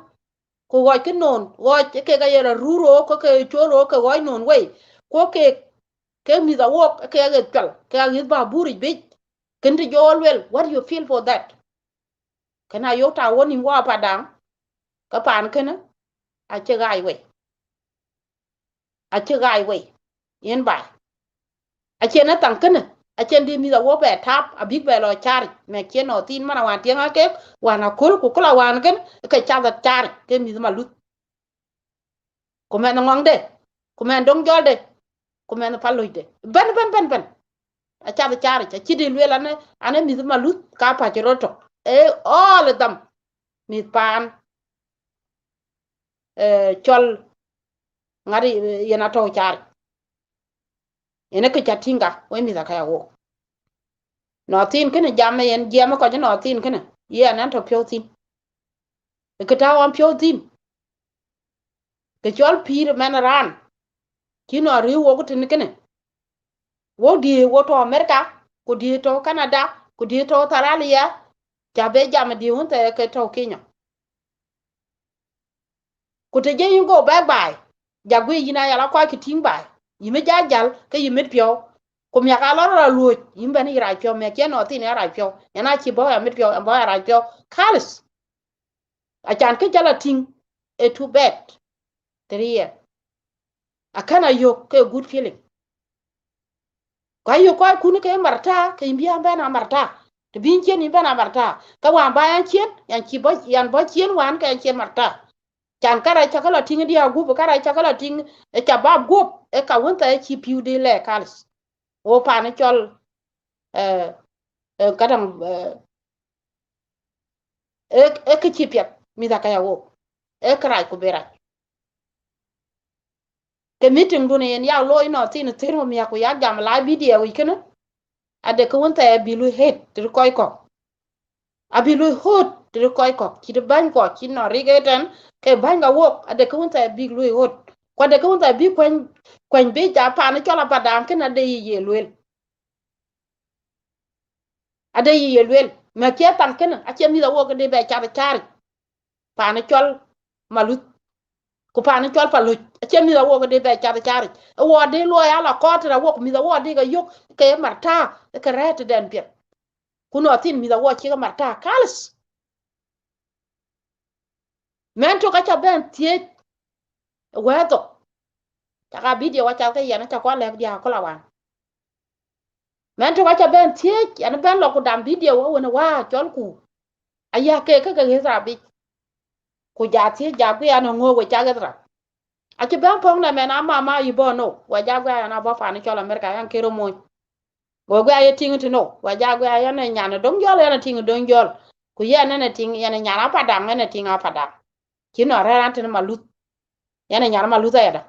ko wo ke non wo ke ga yera ruro ko ke cholo ke wo non we ko ke mi da wo ke aget chol ke aget ba buri bi kendi jol wel what you feel for that kana yo ta woni wa Padang ka pan kana a che gai we yen ba a che na tan kana a chen di mi da wo be tap a big be lo char me che no tin mana wan tieng ake wana kul ku kula wan kan ke cha da char ke mi ma lut ko men ngong de ko men dong jol de ko men paloy de ben a cha da char cha chi di le la ne ane mi ma lut ka pa che roto e all of them mi pan chol ngari yena to char ene ke chatinga we mi da ka wo no tin kene jamme yen jema ko no tin kene ye nan to pyo tin ke ta wan pyo tin ke chol pir men ran kino ri wo ko tin kene wo di wo to America ko di to Canada ko di to Australia jabe jam di hun te ke to Kenya ko te je go bye bye jagwe yina yala kwa ki ting bye yime jajal ke yime pyo ko mi ka lo lu yimbe ni ra pyo me ke no tin ra pyo yana chi bo ya mit pyo bo ya ra pyo kalis a chan ke jala ting e too bad 3 years akana yo ke good feeling kwa yo kwa kunu ke marta ke mbia bana marta to bin chen ni bana marta ka wa ba yan chen yan chi bo yan bo chen wan ka chen marta chan kara chakala ting dia gu kara chakala ting e cha ba gu e ka wonta e chi piu de le kals o pa ne chol eh kadam e ke chi pet mi da ka ya wo e kra ku bera ke meeting dun yen ya lo ino tin tiro mi ku ya gam la video ikena ade ko wonta e bilu het dir koy ko abilu hot dir koy ko ci de bañ ko ci no rigeten ke bañ ga wok ade ko wonta e bilu hot ko ade ko wonta bi kwen be ja pa na chola Padang ken ade ye lwel ade ye lwel ma ke tan ken a che mi da wok de be char pa na chol malut ku pa na chol palu a che mi da wok de be char wo de lo ya la ko ta wok mi da wo de ga yok ke marta ke ret den pet kuno tin mi da wo ci ga marta kalis men to ka cha ben tie wedo taka video wa cha ka yana cha kwa le dia ko la wan men to ka cha ben tie yana ben lo ku dam video wa wona wa chol ku aya ke ka ga ra bi ku ja tie ja ku yana ngo we cha ga ra a che ben pong na men ama ma yi bo no wa ja ga yana bo fa ni chol America yan kero mo go ga ye ting to no wa ja ga yana nyana dong jol yana ting dong jol ku yana na ting yana nyana Padang yana ting a Padang kino ra ran tin malut yana nyana maluta ya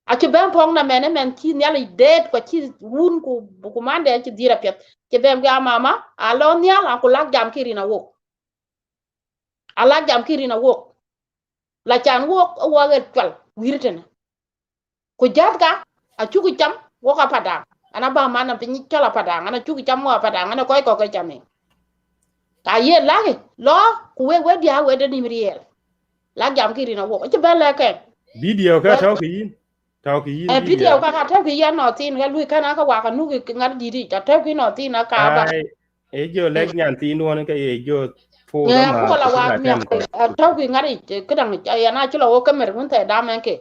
aci ben pong na mene men ci nyali det ko ci wun ku mande ci dira pet ci ben ga mama alo nyal aku lak jam kirina wo alak jam kirina wo la chan wo ga twal wirten ku jat ka a chu ku cham wo ka Padang ana ba mana pin chala Padang ana chu ku cham wo Padang ana koy ko cham ka ye la lo ku we dia we de nimriel la jam ki rina wo che bele ke video ka taw ki yin video video ka ta ki ya no tin ga lui kana ka wa ka nu ki ngar di di ta ta ki no tin ka ba ai e jo lek nyan tin won ka e jo fo da ya ma ko la ko wa ga mi tem ko ta ki ngari ke dang ya na chulo wo kamer mun ta da men ke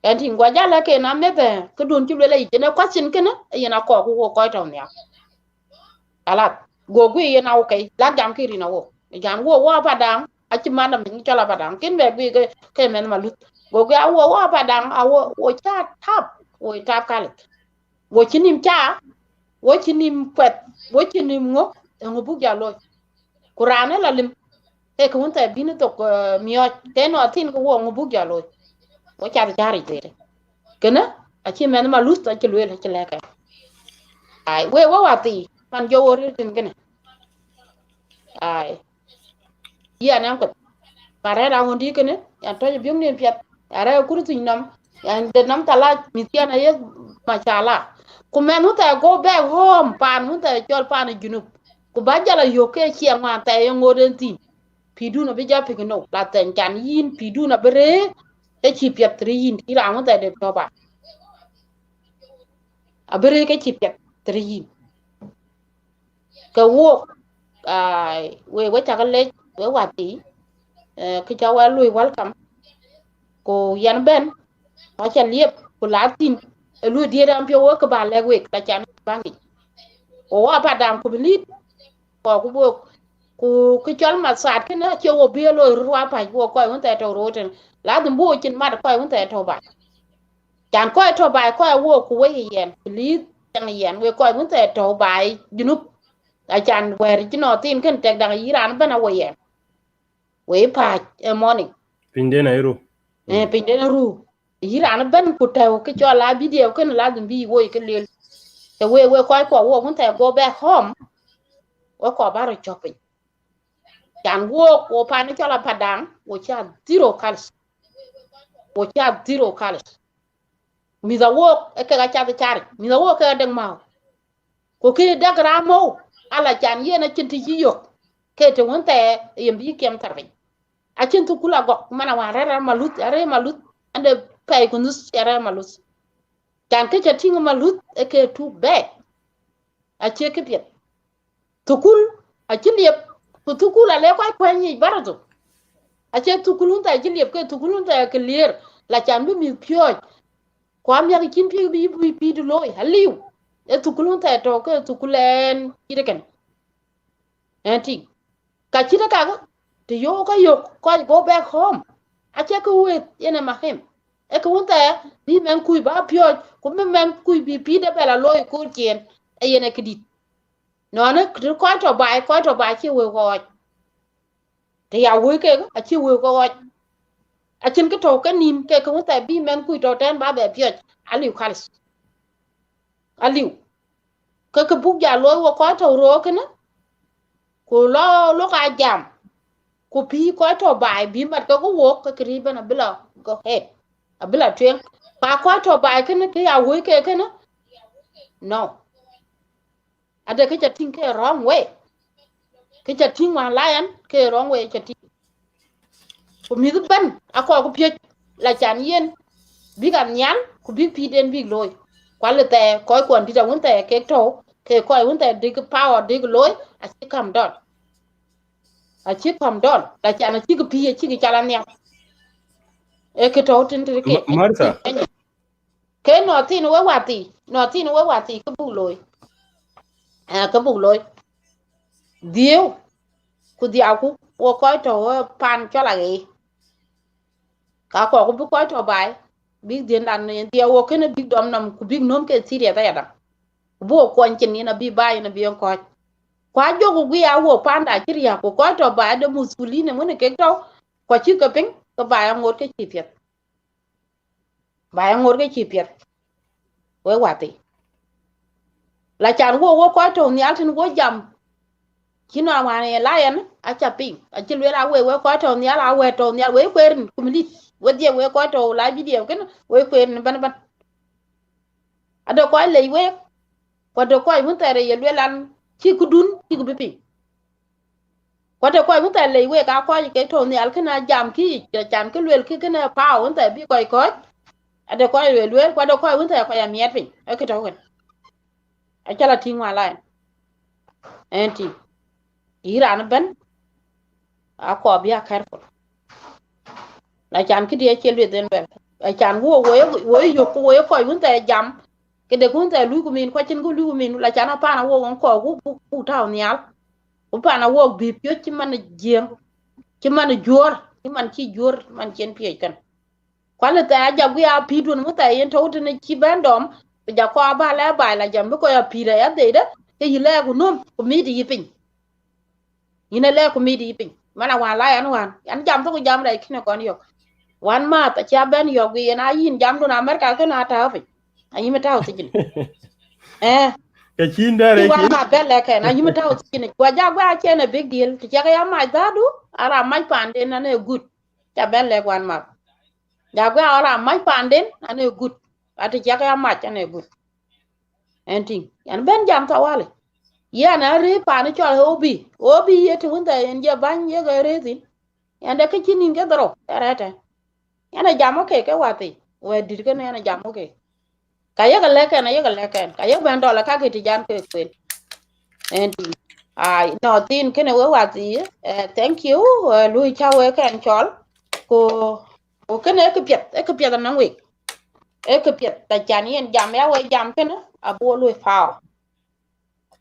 en tin gwa ja la ke na me be ku dun chu le le ne question ke na ya na ko ku ko ta ne ala go gu ye na okay la jam ki rina wo jam wo wa Padang a chi ma na min chala Padang kin be bi ke men ma lut go ga wo wa Padang a wo cha tap wo tap kal wo chinim cha wo chinim pet wo chinim ngo bu ja lo kurane la lim e ko hunta bi ni to mio te no tin ko wo ngo bu ja lo wo cha jari te kana a chi men ma lut a chi lo le chi le ka ai we wa wa ti man jo wo rin kana ai ya nan ko pare ra ngondi kene ya to bi ngi piat ara kurtu nam ya de nam tala mitiana ye machala ku menu ta go back home pan mun ta jol pan junub ku bajala yo ke chi ma ta ye ngoden ti pidu na bija pigno la ten kan yin pidu na bere e chi piat tri yin ti ra mun ta de to ba a bere ke chi piat tri yin ka wo ai we ta ga le we wati ke cha wa lui welcome ko yan ben ko cha liep ko latin lu di ram pyo ko ba le we ta chan bangi o wa Padang ko bilit ko ku bo ku chol ma sat ke na che wo bi lo ruwa pa wo ko un ta to ro ten la dum bo chin ma ko un ta to ba chan ko to ba ko wo ku we yen bilit yang yen we ko un ta to ba junub ta chan wer chi no tin ken tek dang iran bana we yen we pa morning pinde na iro pinde na ru iran ban ku taw ke cho la video ken la dum bi wo ke le te we ko wo un ta go back home wo ko ba ro shopping chan wo pa ni cho la Padang wo cha zero cals wo cha zero cals mi da wo e ka cha ta char mi da wo ka dang ma ko ke da gra mo ala chan ye na chin ti yo ke te won te yem bi kem tar bi a chin tu kula go mana wa ra malut ande pay ko nus ra malut chan ke cha tinga malut e ke tu be a che ke pet tukul a chin yep ku tukul ale ko ni barato a che tukulun ta chin yep ke tukulun ta ke ler la chan bi mi pyo kwam ya kin pi bi du loy haliu e tukulun ta to ke tukulen kireken enti ka chira ka ga te yo ka yo ko go back home a che ko we ene mahem e ko unta bi men kuy ba pyo ko men kuy bi de bela loy ko chen e yene kidi no ne ko to ba chi we ko te ya we ke a chi we ko a chin cái to cái nim ke ko unta bi men kuy to ten ba be pyo aliu khalis aliu ka buk ja loy wo ko to ro kana ko lo ka jam ko pi ko to bai bi mat ko wo ka kri bana bila go head a bila twen pa ko to bai kana ke ya we ke kana no ada ke chatin ke wrong way ke chatin wa lion ke wrong way chatin ko mi ban a ko pye la chan yen bi kan nyan ko bi pi den bi loy kwale te ko kon ti da won te ke to ke ko won te dig power dig loy a chi kam don a chi kam don la chan a chi ko pi chi ki chala nya e ke to tin ti ke martha ke no tin we wati ke bu loy a ke bu loy diu ku dia ku wo ko to pan cho la ge ka ko bu ko to bai big den dan ne dia wo ke ne big dom nam ku big nom ke siria ta ya bu ko chin ni na bi bai na bi ko kwa jogu gwi a wo panda chiria ko to ba de musulini mun ke to ko chi ka pin ko ba ngor ke chi piet ba ngor ke chi piet we wati la chan wo ko to ni altin wo jam kino wane lion acha ping acha lwela we ko to nya la we to nya we kwerin kumlit we die we ko to la video ken we kwerin ban ado ko le we ko do ko mun tere ye lwelan chi kudun chi ku bi ko do ko mun tere le we ka ko ke to nya kana jam ki jam ke lwel ki kana pa mun tere bi ko ado ko le lwel ko do ko mun tere ko ya miet pin e ke to ken acha la tingwa la enti iran ban a ko bi a careful la chan ki die chelu den ben a chan wo yo ko yun ta jam ke de kun ta lu ku min ko chin ku lu min la chan pa na wo ngon ko ku ta nyal ku pa na wo bi pyo chi man jiem chi man jor chi man chi jor man chen pye kan kwa la ta ja gu ya pi dun mu ta yen to ne chi ban dom ja ko ba la ba la jam ko ya pi da ya de da ke yile ku num ku mi di pin ina le ku mi di pin mana wa la yan jam to ku jam dai kine kon yo wan ma ta cha ben yo gi na yin jam do na America ke na ta fi ayi meta o tin cái chín đó ti đấy wa chín ma be le ke na yi meta o tin wa ja gwa che na big deal ti cha ya ma da du ara mai pan de na ne good cha ben le wan ma ja gwa ara mai pan de na ne good ati cha ya ma cha ne good enting yan ben jam ta wale ya na re pa ni cho obi ye ti won ta en je ban ye ga re tin yan de ke chinin ke dro ta yana jam ke wati we dir ke yana jam ke kaya ga leken ayo ga leken kaya ben dola ka ke ti jan ke kwen and I no tin kene we wati thank you lui cha we ken chol ko ko kene ke piet na we ke piet ta chan yen jam ya we jam kene abo lui fao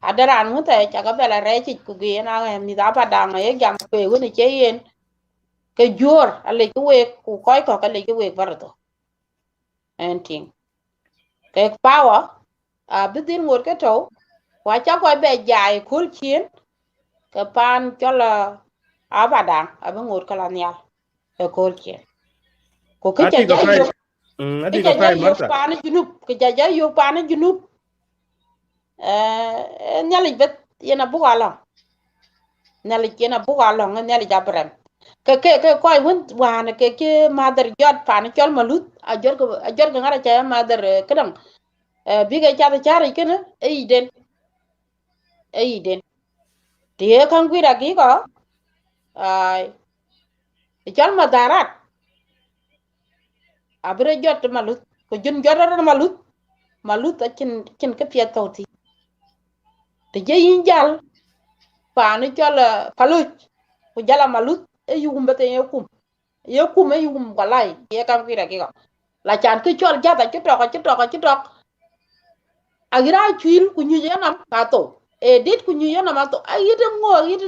adaran mu ta cha ga bela re chi ku ge na mi da pa dang ye jam pe we ne che yen ke jor ale ku we ku koi ko ka le ku we barto and thing ke power bidin ngor ke to wa cha ko be jai kul chin ke pan cho là abada abi ngor kala nya e kul chin ko ke cha ati ka ja fai yo ke ati cha ka ja fai yo Martha pan junub ke cha ja yo pan junub nyali bet yena bugala nyali yena bugala nyali jabrem ke ko won wana ke mother jot pan chol malut a jor ngara cha mother kedang biga cha da chari kene e den tie kan gwira gi ko ai chal madarat abre jot malut ko jun jodar malut chin ke pia tawti te je yin jal pa ni chal paluch ko jala malut e yugum bete e yugum walai tie kan gwira gi ko la chan ke chol jata chitok agira chwil ku nyu yanam ka to e dit ku nyu yanam to ayide ngo yide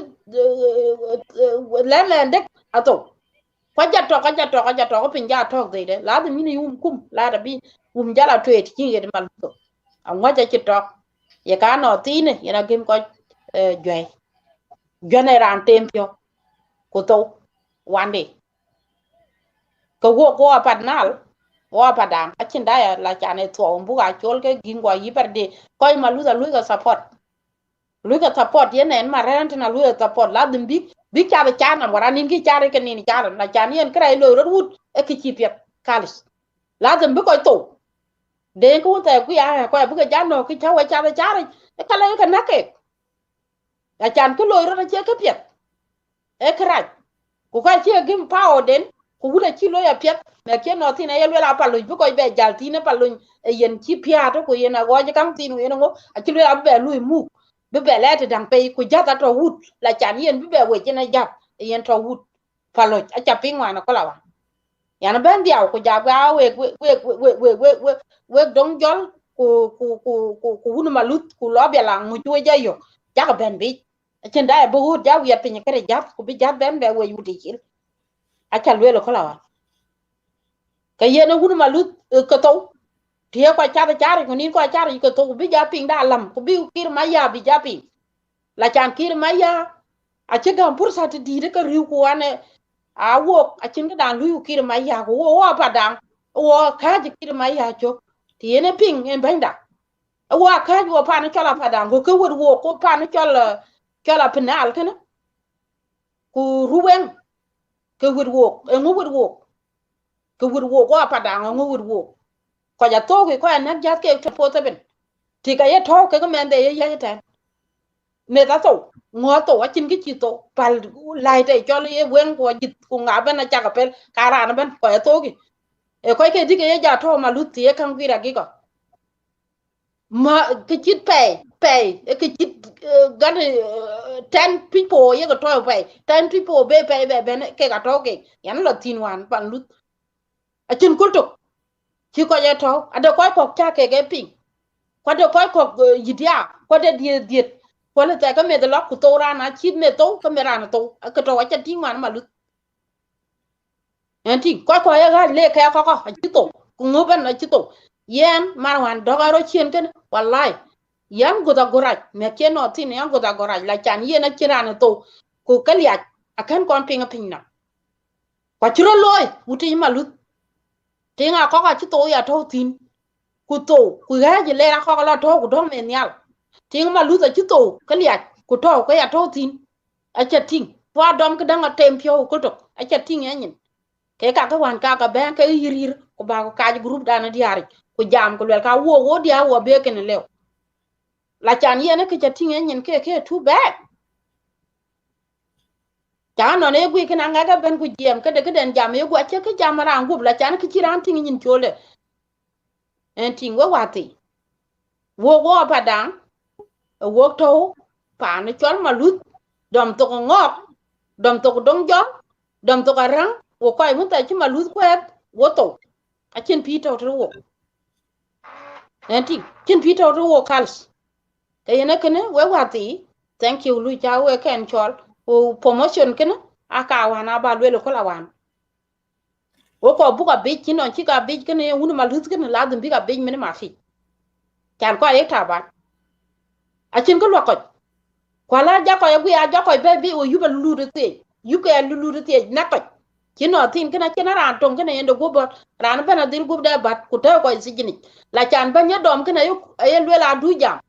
lelendek ato kwaja to ko pinja to de la de mini kum la da bi jala to et ki yede mal to angwa ja ci to ye ka no tine yana gim ko jwe jone ran tempio ko to wande ko go padnal wo padang acin daya la chane to mbuga chol ke gingwa yiberde koy maluda luiga support yenen marant na luiga support la dum bi ka be chana wara nin ki chare ke ni chara na chan yen kray lo rut e ki chipet kalis la dum bi koy to de ko ta ku ya ko bu ga jano ki chawa chare e kala ka nake la chan ku lo ro che ke pet e kray ku ka che gim pao den ku wula chi lo ya pet na ke no tin e la palu bu ko be jal tin palu e yen chi pia to ko yen ago je kam tin yen ngo a chi lo be lu mu be be le te dang pe ku jata to wut la chan yen be we je na jap e yen to wut palu a cha pingwa na ko la wa yana ben dia ku ja ga we dong jol ku wunu malut ku lo be la mu ju je yo ja ga ben bi chen da bu hut ja wi pe ni kare jap ku bi jap ben be we yu di acha lwelo kola wa ka yene gunu malut ko to tie ko cha ko ni ko cha ko to bi ja ping da lam ko bi kir ma ya bi ja ping la chan kir ma ya a che gam pursa ti di ka riu ko ane a wo a chin ga dan lu kir ma ya ko wo pa dang wo ka ji kir ma ya cho ti yene ping en benda wo ka wo pa na chola pa dang ko wo ko pa na chola chola penal kana ku Ruweng ke wirwo ngu wirwo ke wirwo ko Padang ngu wirwo ko ja to ko na ja ke to po ben ti ka ye to ke men de ye ta me ta to ngo to wa chin ki chi to pal lai te cho le wen ko jit ku nga ben na cha ka pel kara na ben ko ya to ki e ko ke di ke ja to ma lu ti kan wi ra ki ko ma ke chit pe ke chit gan 10 people ye ko to pe 10 people be ke ka to ke yan lo tin wan pan lu a chin kul to chi ko ya to ada ko cha ke ping ko de ko yidia ko de diet ko le ta ka me de lo ku to ra na chi me to ka me ra na to ka to wa cha tin wan ma lu en tin ko ya ga le ka ko chi to ku ngo ben na chi to yen mar wan do ga ro chien ken wallahi yan go da goraj me ke no tin yan go da goraj la chan yen na kira na to ku kalya akan kon pinga pinna ko chiro loy uti ma lu tinga ko ka chi to ya to tin ku to ku ga je le ra ko la to ku do me nyal ting ma lu chi to kalya ku to ko ya to tin a cha ting wa dom ka danga tem pyo ko to a cha ting yan ke ka wan ka ben ka yirir ko ba ko ka group dana diari ku jam ko le ka wo dia wo be ken le la chan yen ke cha ting yan ke too bad cha no ne gwi kana nga ga ben ku jam ka de den jam ye gwa che ka jam ra ngub la chan ki ran ting yin chole en ting wo wati wo Padang wo to pa ne chol ma lut dom to ngok dom to dong jom dom to rang wo ko mun ta chi ma lut kwet wo to a chen pi to wo en ting chen pi to wo kals ke yen kene we wati thank you lu cha we ken chol o promotion kene aka wana ba le ko la wan wo ko bu ka bi kino chi ka bi kene unu ma lut kene la dum bi ka bi mene ma fi kan ko ye ta ba a chin ko lo ko kwala ja ko ye gu ya ja ko be bi o yuba lu de te yu ka lu de te na ko kino tin kene kene ran tong kene yendo go bot ran bana dil go da bat ku ta ko si jini la chan ba nya dom kene yu ye le la du jam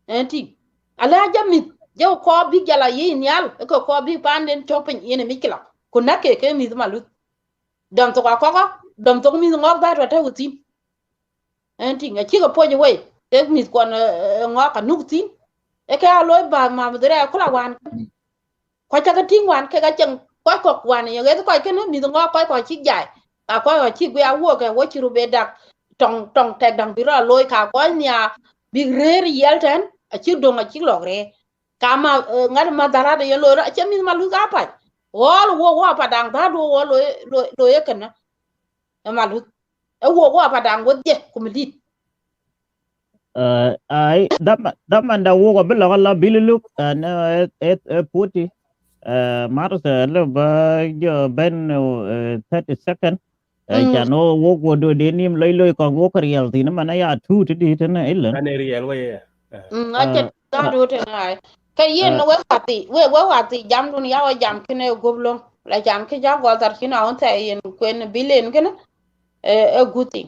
enti ala jamit jew ko bi jala yi nyal ko bi panden topin yene mikila kunake ke mi malut dom to ko dom to mi ngok da ta utin enti nga chi ko poje we te mi ko ngok ka nuktin e ka aloy ba ma dere ko la wan ko ta ka ting wan ke ga chen ko wan ye ge ko ke mi ngok ko chi jai ka ko chi gwe awo ke wo chi ru be dak tong tek dang biro loy ka ko nya bi rer yelten a chi dong a chi logre kama ngar ma dara de yelo a chi mi ma lu ga pa wo Padang da do wo lo ye kana e ma lu e wo Padang wo je kumlit ai daman da wo bi la biluluk na puti mars le ba jo ben 30 second cha no wo go do de nim loy ko wo kriel tin mana ya tu ti di tan ilen ane real we a che da do te na ka yen no we wati jam dun ya wa jam kine goblo la jam ke ja go tar kina on ta yen kwen bilen kene e guti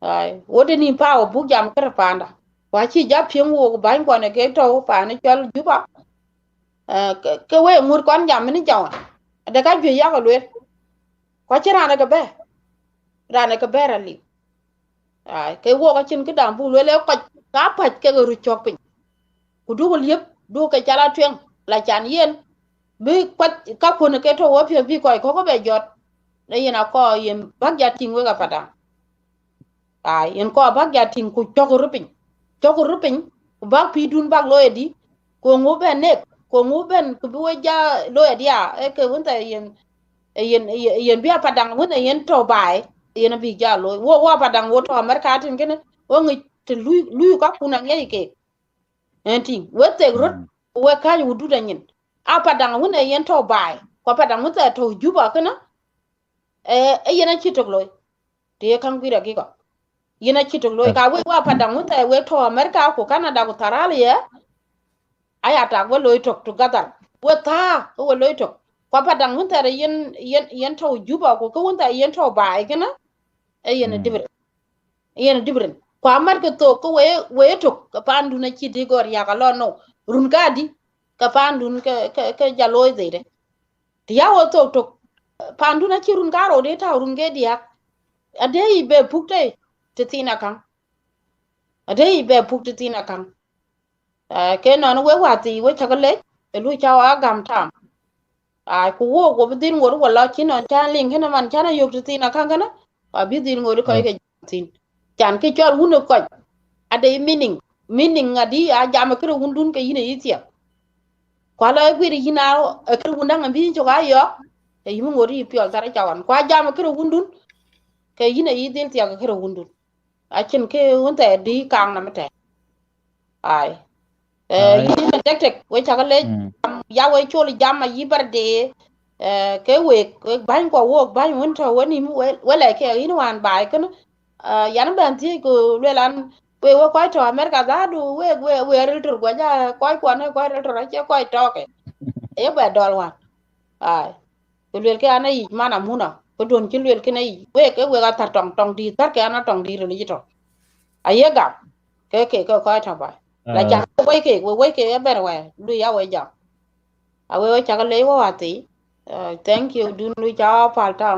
ai wode ni pa o bu jam kar panda wa chi ja pyen wo ba ko ne ke to pa ne chol Juba ke we mur kon jam ni jaw da ka ju ya ko le ko chi rana ka be rali ai ke wo ka chin ke dam bu le ko ka pa ke ru chok pin ku du ko liep du ke chala twen la chan yen bi kwat ka ko ne ke to wo pye bi ko be jot ne yen ko yen bak ja ting we ka pada ai yen ko bak ja ting ku chok ru pin ku bak pi dun bak lo edi ko ngu ben ne ko ngu ben ku bi ja lo edi ya e ke won ta yen bi Padang won yen to bai yen bi ja lo wo Padang wo to America tin kene wo ngi te lu ka kuna ngi ke enti we te rut we ka yu du da nyin a Padang won yen to bai ko Padang won ta to Juba kana yen chi to lo te kan wi ra ki ko yen chi to lo ka we wa Padang won ta we to America ko Canada ko Australia aya ta we lo to together we ta we lo to ko Padang won ta yen to Juba ko ko won ta yen to bai kana yen different ko amar ko to ko we to ko pandu na chi di gor ya ka lo no run ka di ka pandun ka jaloi de ya wo to pandun a chirun garo de ta urun ge dia ade ibe pukte te tina kan ade ibe pukte tina kan ke non we wati we chakale lu chawa gam tam ku wo go bidin ngor wala chinon chan ling hena man chana yok te tina kan kana bidin ngor ko ke tin chan ke chol wuno ko ade meaning ngadi a jama kre wundun ke yine yitia kwala gwiri hina kre wundang ambi to ga yo e yimu ngori piol tara chawan kwa jama kre wundun ke yine yidil tia kre wundun achen ke wonta di kang na mate ai yini tek we chakale ya we choli jama yibarde ke we ban ko wo ban wonta woni mu wala ke yin wan bai kan yan ban ti ko lelan we ko to America da du we rel tur go ja ko ne ko rel tur che ko to ke e ba dol wan ai ko lel ke ana yi mana muna ko don ki lel ke nei we ga tar tong di tar ke ana tong di ro ni to ayega ke ko to ba la ja we ke e ber we du ya we ja a we cha le wo ati thank you dun lu ja pal ta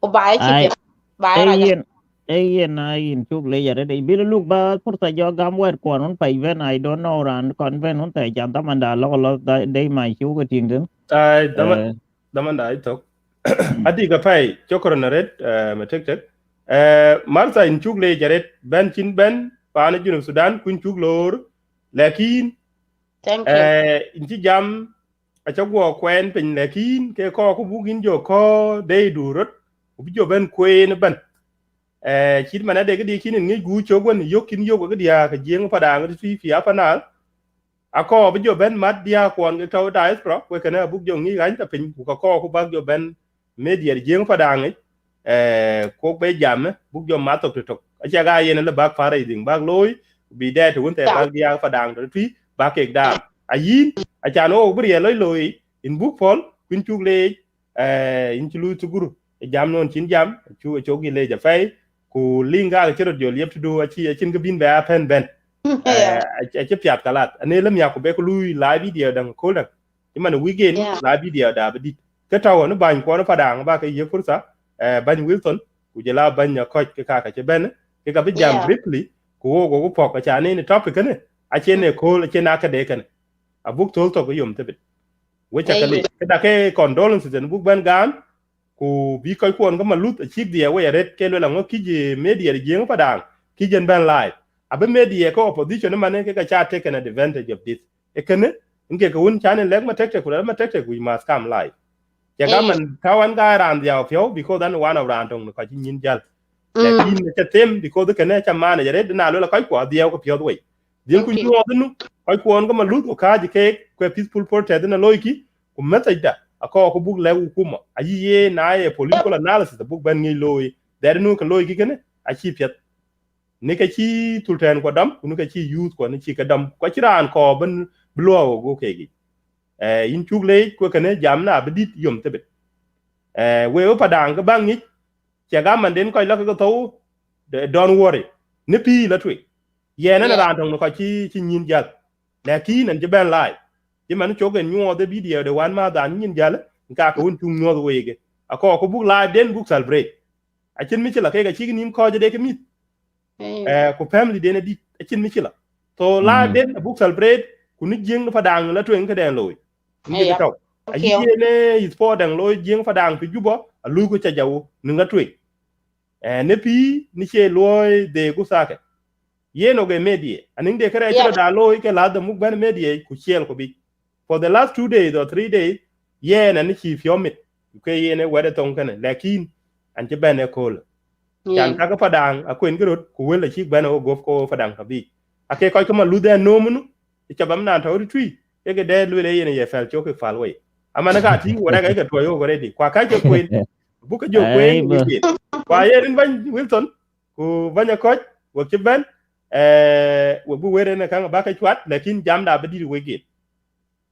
ko bai chi bai ra ja in chuk le yare de bil look ba purta jo gam wer ko non pai ven I don't know ran kon ven non te jam tamanda lo de mai chu ko ting den daman da ito adi ga pai chokro na red ma tek marsa in chuk le jaret ben chin ben pana junub Sudan kun chuk lor lakin thank you in ci jam a chagwo kwen pin lakin ke ko ku bugin jo ko de durot ku jo ben kwen ban chit mana de di kin ngi gu chogon yokin yogo ga dia ka jeng Padang ti fi apanal ako bi jo ben mat dia kon ga taw diaspora ko kana bug jo ngi gan ta pin ku ko ku bag jo ben media jeng Padang ko be jam bug jo ma tok tok a cha ga yen le bag fara iding bag loy bi de to won te bag dia Padang to fi ba ke da a yin a cha no bri loy in book pol kun chuk le in chulu tuguru jam non chin jam chu chogi le ja fai ku linga ga chero jo liep tu a chi a chin ga bin ba pen ben a che piat kalat ane lam ya ku be ku lui live video dang ko da man weekend live video da ba dit ka taw no ban ko no Padang ba ka ye fursa ban Wilson ku je la ban ya ko ka che ben ke ga bi jam briefly ku go pok cha ne topic ne a che ne ko che na ka de kan a buk tol to ko yum te bit we cha ka le ka da ke condolences den buk ban gam ku bi koy kwon ga malut a chip dia we red ke lo la ngo kije media de jeng Padang kijen ban live abe media ko opposition mane ke ka cha take an advantage of this e kene nge ko un channel leg ma take ku we must come live ya ga man tawan ga ran dia fio because dan one of ran tong ko nyin jal lakin ke tem because ke ne cha mane red na lo la koy ko dia ko pio we din ku nyu odnu koy kwon ga malut ko ka ji ke ko peaceful protest na loiki ku meta da ako ko bug lewu kuma ayi na ye political analysis the book ban ngi loy der nu ko loy gi gene a chi pet ne ka chi tulten ko dam nu ka chi youth ko ne chi ka dam ko chi ran ko ban blow go ke gi in chugle ko kane jam na bidit yom tebe we o Padang ga bang ni che ga man den ko la ko to don't worry ne pi la twi ye na ran tong ko chi nyin jal lakin an je ban lai di man chogen nyo de video de wan ma dan nyin jal ka ko un chung nyo wege ako ko buk live den buk celebrate a chin mi chila ke ga chi nim ko je de ke mit ko family de ne di a chin mi chila to live den buk celebrate ku ni jeng Padang la twen ka den loy ni ga taw a yi ne is for dan loy jeng Padang fi Juba a lu ko cha jaw ni nga twen ne pi ni che loy de gu sa ke ye no ge media aning de kare cha da loy ke la da muk ban media ku chel ko bi for the last 2 days or 3 days ye na ni chi fiomit ke ye ne wede tong kana lakin an che bene kol kan ka Padang a kwen grot ku wela chi bene o gof ko Padang ka bi ake ko ma lu de no munu che bam na taw twi e ge de lu le ye ne ye fel choke fal we amana ka ti wora ga ga to yo go ready kwa ka je kwen bu ka jo kwen wi kwa ye rin ban Wilson ku banya ko wo che ben wo bu were ne kan ba ka chwat lakin jam da bedi we ge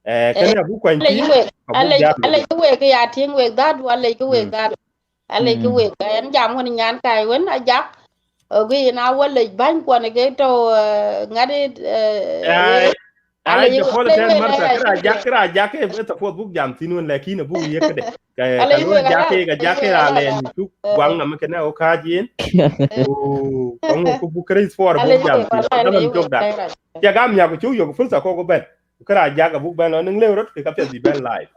kana bu kwan ti ale ku we ke ya ting we that ale ku we that ale ku we en jam woni nyan kai wen a jak gi na wale ban ko ne ge to ngade ai je po da ten marta kra jake ta po buk jam tinun lakini bu ye kade ka lo jake ra le ni tu gwang na meke na o ka jin o kongo ko bu krais for bu jam ti da man jog da ya gam ya ko chu yo fursa ko ko ben kra jaka bu ben no ngle rot ka pe di ben live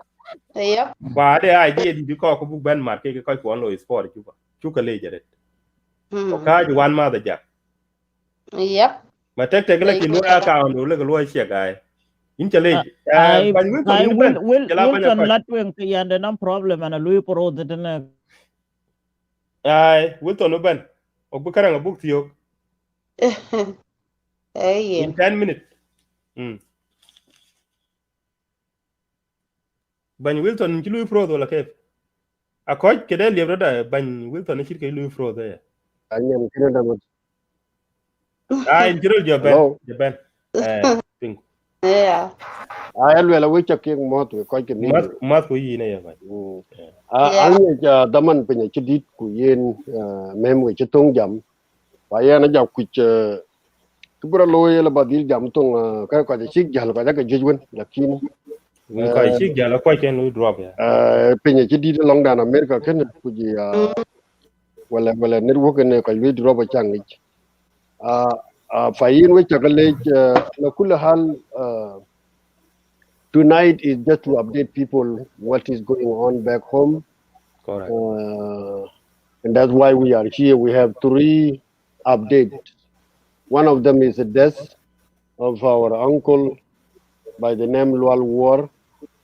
yep wa de idea di ko bu ben mar ke ko ko lo sport chu ka le jere o ka ji wan ma da jak yep ma tek tek la ki lo account lo ko lo che gai in chale I ban wi ko ni ben jala ban Wilson ko Latwing yande nam problem and a Louis Pro the ai Wilton no ben o bu karanga buk tiyo in 10 minutes ban Wilton ci Louis Pro do la kef a ko ke de lebra da ban Wilton ci ke Louis Pro da anyam kina da mat ai in jiro jo ben ping yeah ayal wela wicha ke mot ko ke ni mat ko yi ne ya ban anya ja daman penya ci dit ku yen mem we ci tong jam wa ya na ja ku ci kubra loye la badil jam tong ka ko ci jal ko ga jejwen lakin mun ko ci jala ko ken lu drop ya penya ci dit long dan america ken ku ji wala network ne ko wi drop changi fayin we chakale na kula hal tonight is just to update people what is going on back home. Correct. And that's why we are here. We have 3 updates. One of them is the death of our uncle by the name Lual War.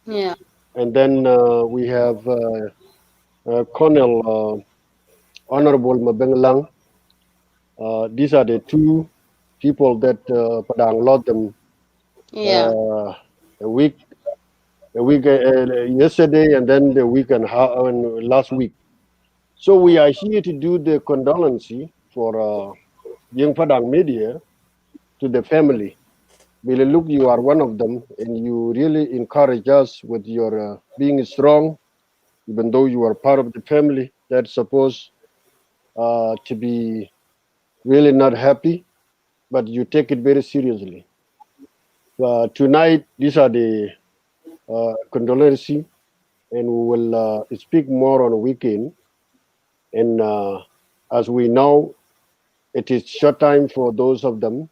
Yeah. And then we have Colonel Honorable Mabenglang. These are the 2 people that Padang lost them. Yeah. A week yesterday, and then the week and last week. So we are here to do the condolences for Young Padang Media to the family. Billy, look, you are one of them, and you really encourage us with your being strong, even though you are part of the family that's supposed to be really not happy, but you take it very seriously. Tonight, these are the condolences, and we will speak more on a weekend. And as we know, it is short time for those of them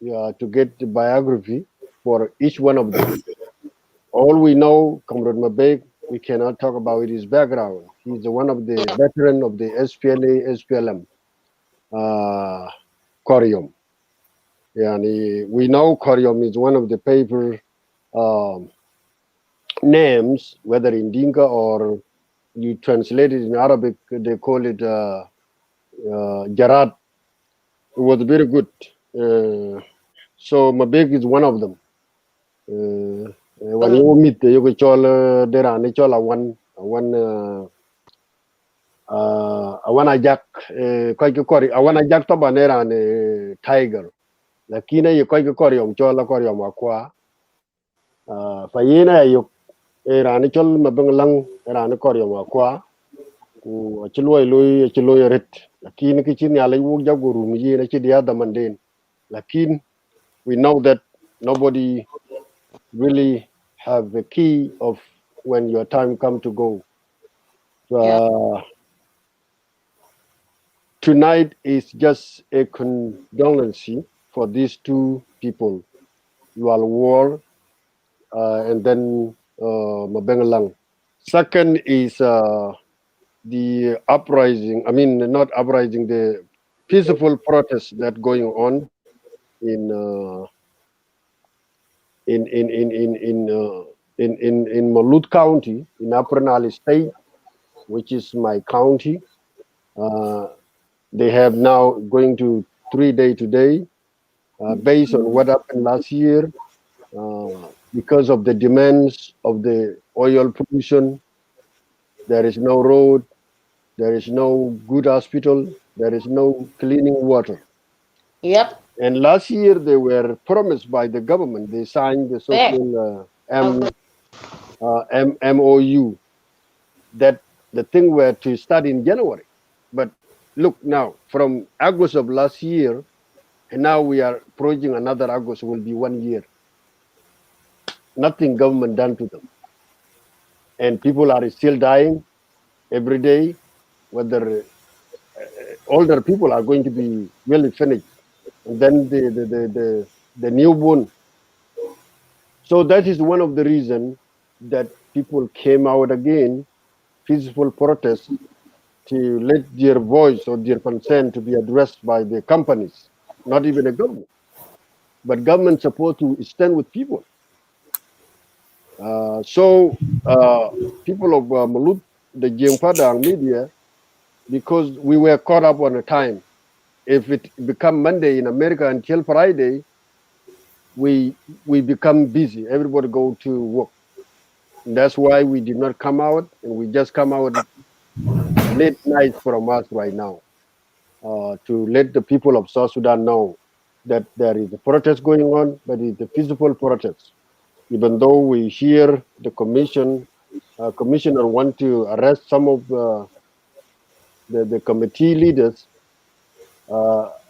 to get the biography for each one of them. All we know, Comrade Mabek, we cannot talk about his background. He's one of the veteran of the SPLA, SPLM, Koryom. Yeah, and we know Koryom is one of the paper names, whether in Dinka or you translate it in Arabic, they call it Jarat. It was very good. So Mabek is one of them. When you meet, you go chol derani chol awan ajak koi ke kori awan ajak to banera ne tiger. Lakini you koi ke kori chol kori akwa. Fayena you rani chol mabenglang rani kori akwa. Chiloi ret. Lakini kichini alai wuk jaguru miyi na chidi ada manden. Lakini we know that nobody really have the key of when your time come to go. Tonight is just a condolence for these 2 people, Lual War and then Mabengalang. Second is the uprising, I mean not uprising, the peaceful protest that going on in Malut County, in Upper Nile State, which is my county. They have now going to 3-day today, based on what happened last year, because of the demands of the oil pollution. There is no road, there is no good hospital, there is no cleaning water. Yep. And last year they were promised by the government. They signed the so-called MOU that the thing were to start in January. But look now, from August of last year, and now we are approaching another August, will be 1 year. nothing government done to them. And people are still dying every day, whether older people are going to be really finished. And then the newborn. So that is one of the reasons that people came out again, peaceful protests, to let their voice or their concern to be addressed by the companies, not even the government. But government supposed to stand with people. So people of Malut, the Padang media, because we were caught up on a time. If it become Monday in America until Friday, we become busy. Everybody go to work. And that's why we did not come out, and we just come out late night from us right now to let the people of South Sudan know that there is a protest going on, but it's a peaceful protest. Even though we hear the commissioner want to arrest some of the committee leaders,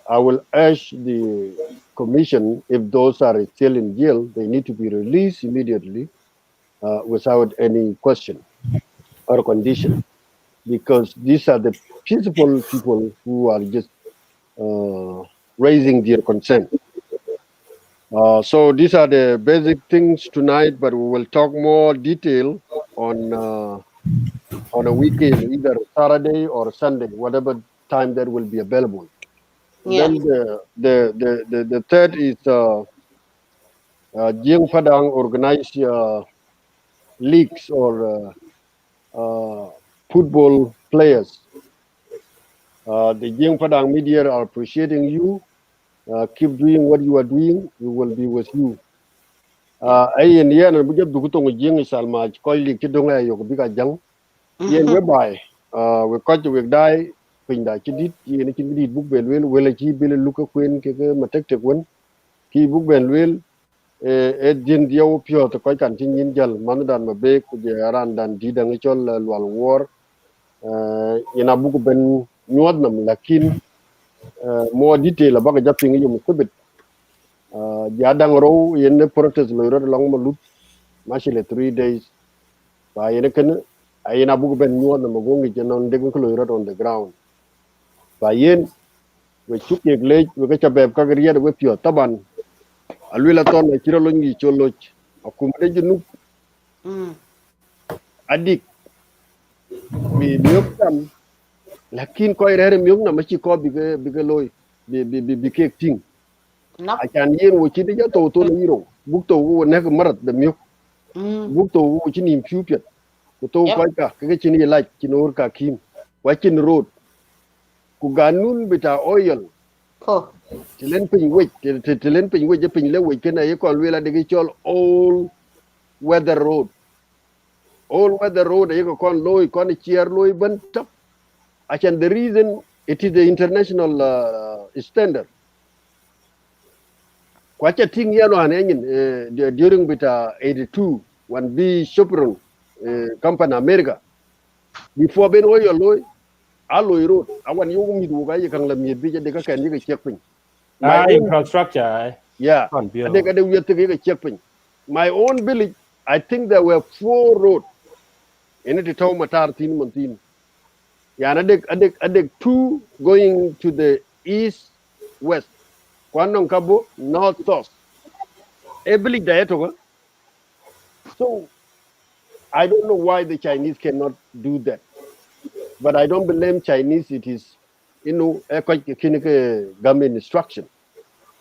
I will urge the commission, if those are still in jail, they need to be released immediately without any question or condition, because these are the peaceful people who are just raising their concern. So these are the basic things tonight, but we will talk more detail on a weekend, either Saturday or Sunday, whatever time that will be available. And Yeah. then the third is Jing Padang organized leagues or football players. The Jing Padang media are appreciating you. Keep doing what you are doing. We will be with you. Ayen yen bu jab dugu tongu jing salma ko lik ti donga yo ko biga jang yen we bay we ko we dai pinda ci dit yen ci dit bu bel wel wala ci bel lu ko kwen ke ma tek tek won ki bu bel wel e din diaw pio to ko kan ci ñin jal man dan ma be ku je ran dan di da nga ciol wal wor ina bu ko ben ñod nam lakin mo dite la baga jappi nga yum ko bet ja dang ro yen protest lo ro long ma lut machine 3 days ba yene ken ayina bugu ben nyuwa na magongi jenon degen ko loyrat on the ground ba yen we chuk yek lej we ka chabeb ka gariya we pio taban alwila ton na chiro longi choloch akum de junu adik bi miok tam lakin ko rere miok na machi ko bi loy bi kek ting Nope. akan yen wo chi de ja to na yiro buk to wo ne marat de miok buk to wo chi nim chupiat ko to Yep. ko ka ke chi ni laj chi nor ka kim wa chin road ku ganun bita oil Oh. tilen pin we tilen pin we je pin le we ken ay ko wela de chol all weather road ay ko kon loy kon chier loy ban tap and the reason it is the international standard kwacha ting yano hanen during bita 82 when be Chevron company America before ben oil loy alloy road awan yugo mi du ga yikang la mi bi je de ka ken yi check pin my own Infrastructure. yeah On I bill. think we have to check pin my own village I think there were 4 roads in it to matar tin montin yeah adek 2 going to the east west kwanong kabo north south a village there to so I don't know why the Chinese cannot do that but I don't blame Chinese it is a quite government instruction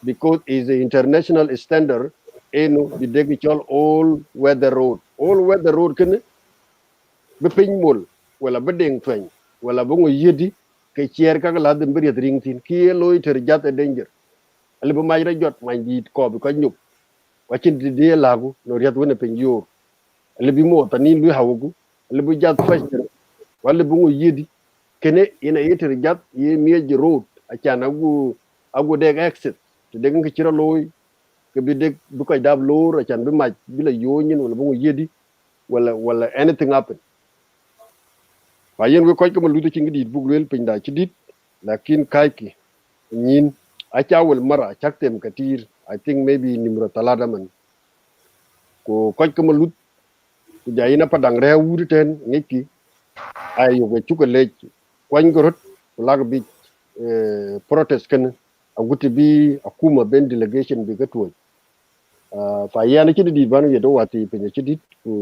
because it's an international standard the digital all weather road can be pin wala be deng twen wala bo yedi ke chier ka la dem bari ring tin ki loy ter jat e danger ali bo may ra jot may di ko bi ko ñup wacin di de lagu no riat wona pen yo ali bi mo tani lu hawgu ali bu jat fajr wala bo yedi kene ina yeter jat ye mieji road a chan agu deg exit te deg nga ci loy ke bi deg bu koy dab lor a chan bi maj bi la yo ñin wala bo yedi wala anything happen yen we ko ko lutu ci ngi bug lel pin da ci dit lakin kayki ñin a ciawul mara caktem katir I think maybe nimro talada man ko ko malut ku jayina Padang rewu ten niki ayo we chukale kwan gorot lag bi protest kan aguti bi akuma ben delegation bi gatwo fa yana kidi di banu yedo wati penya kidi ku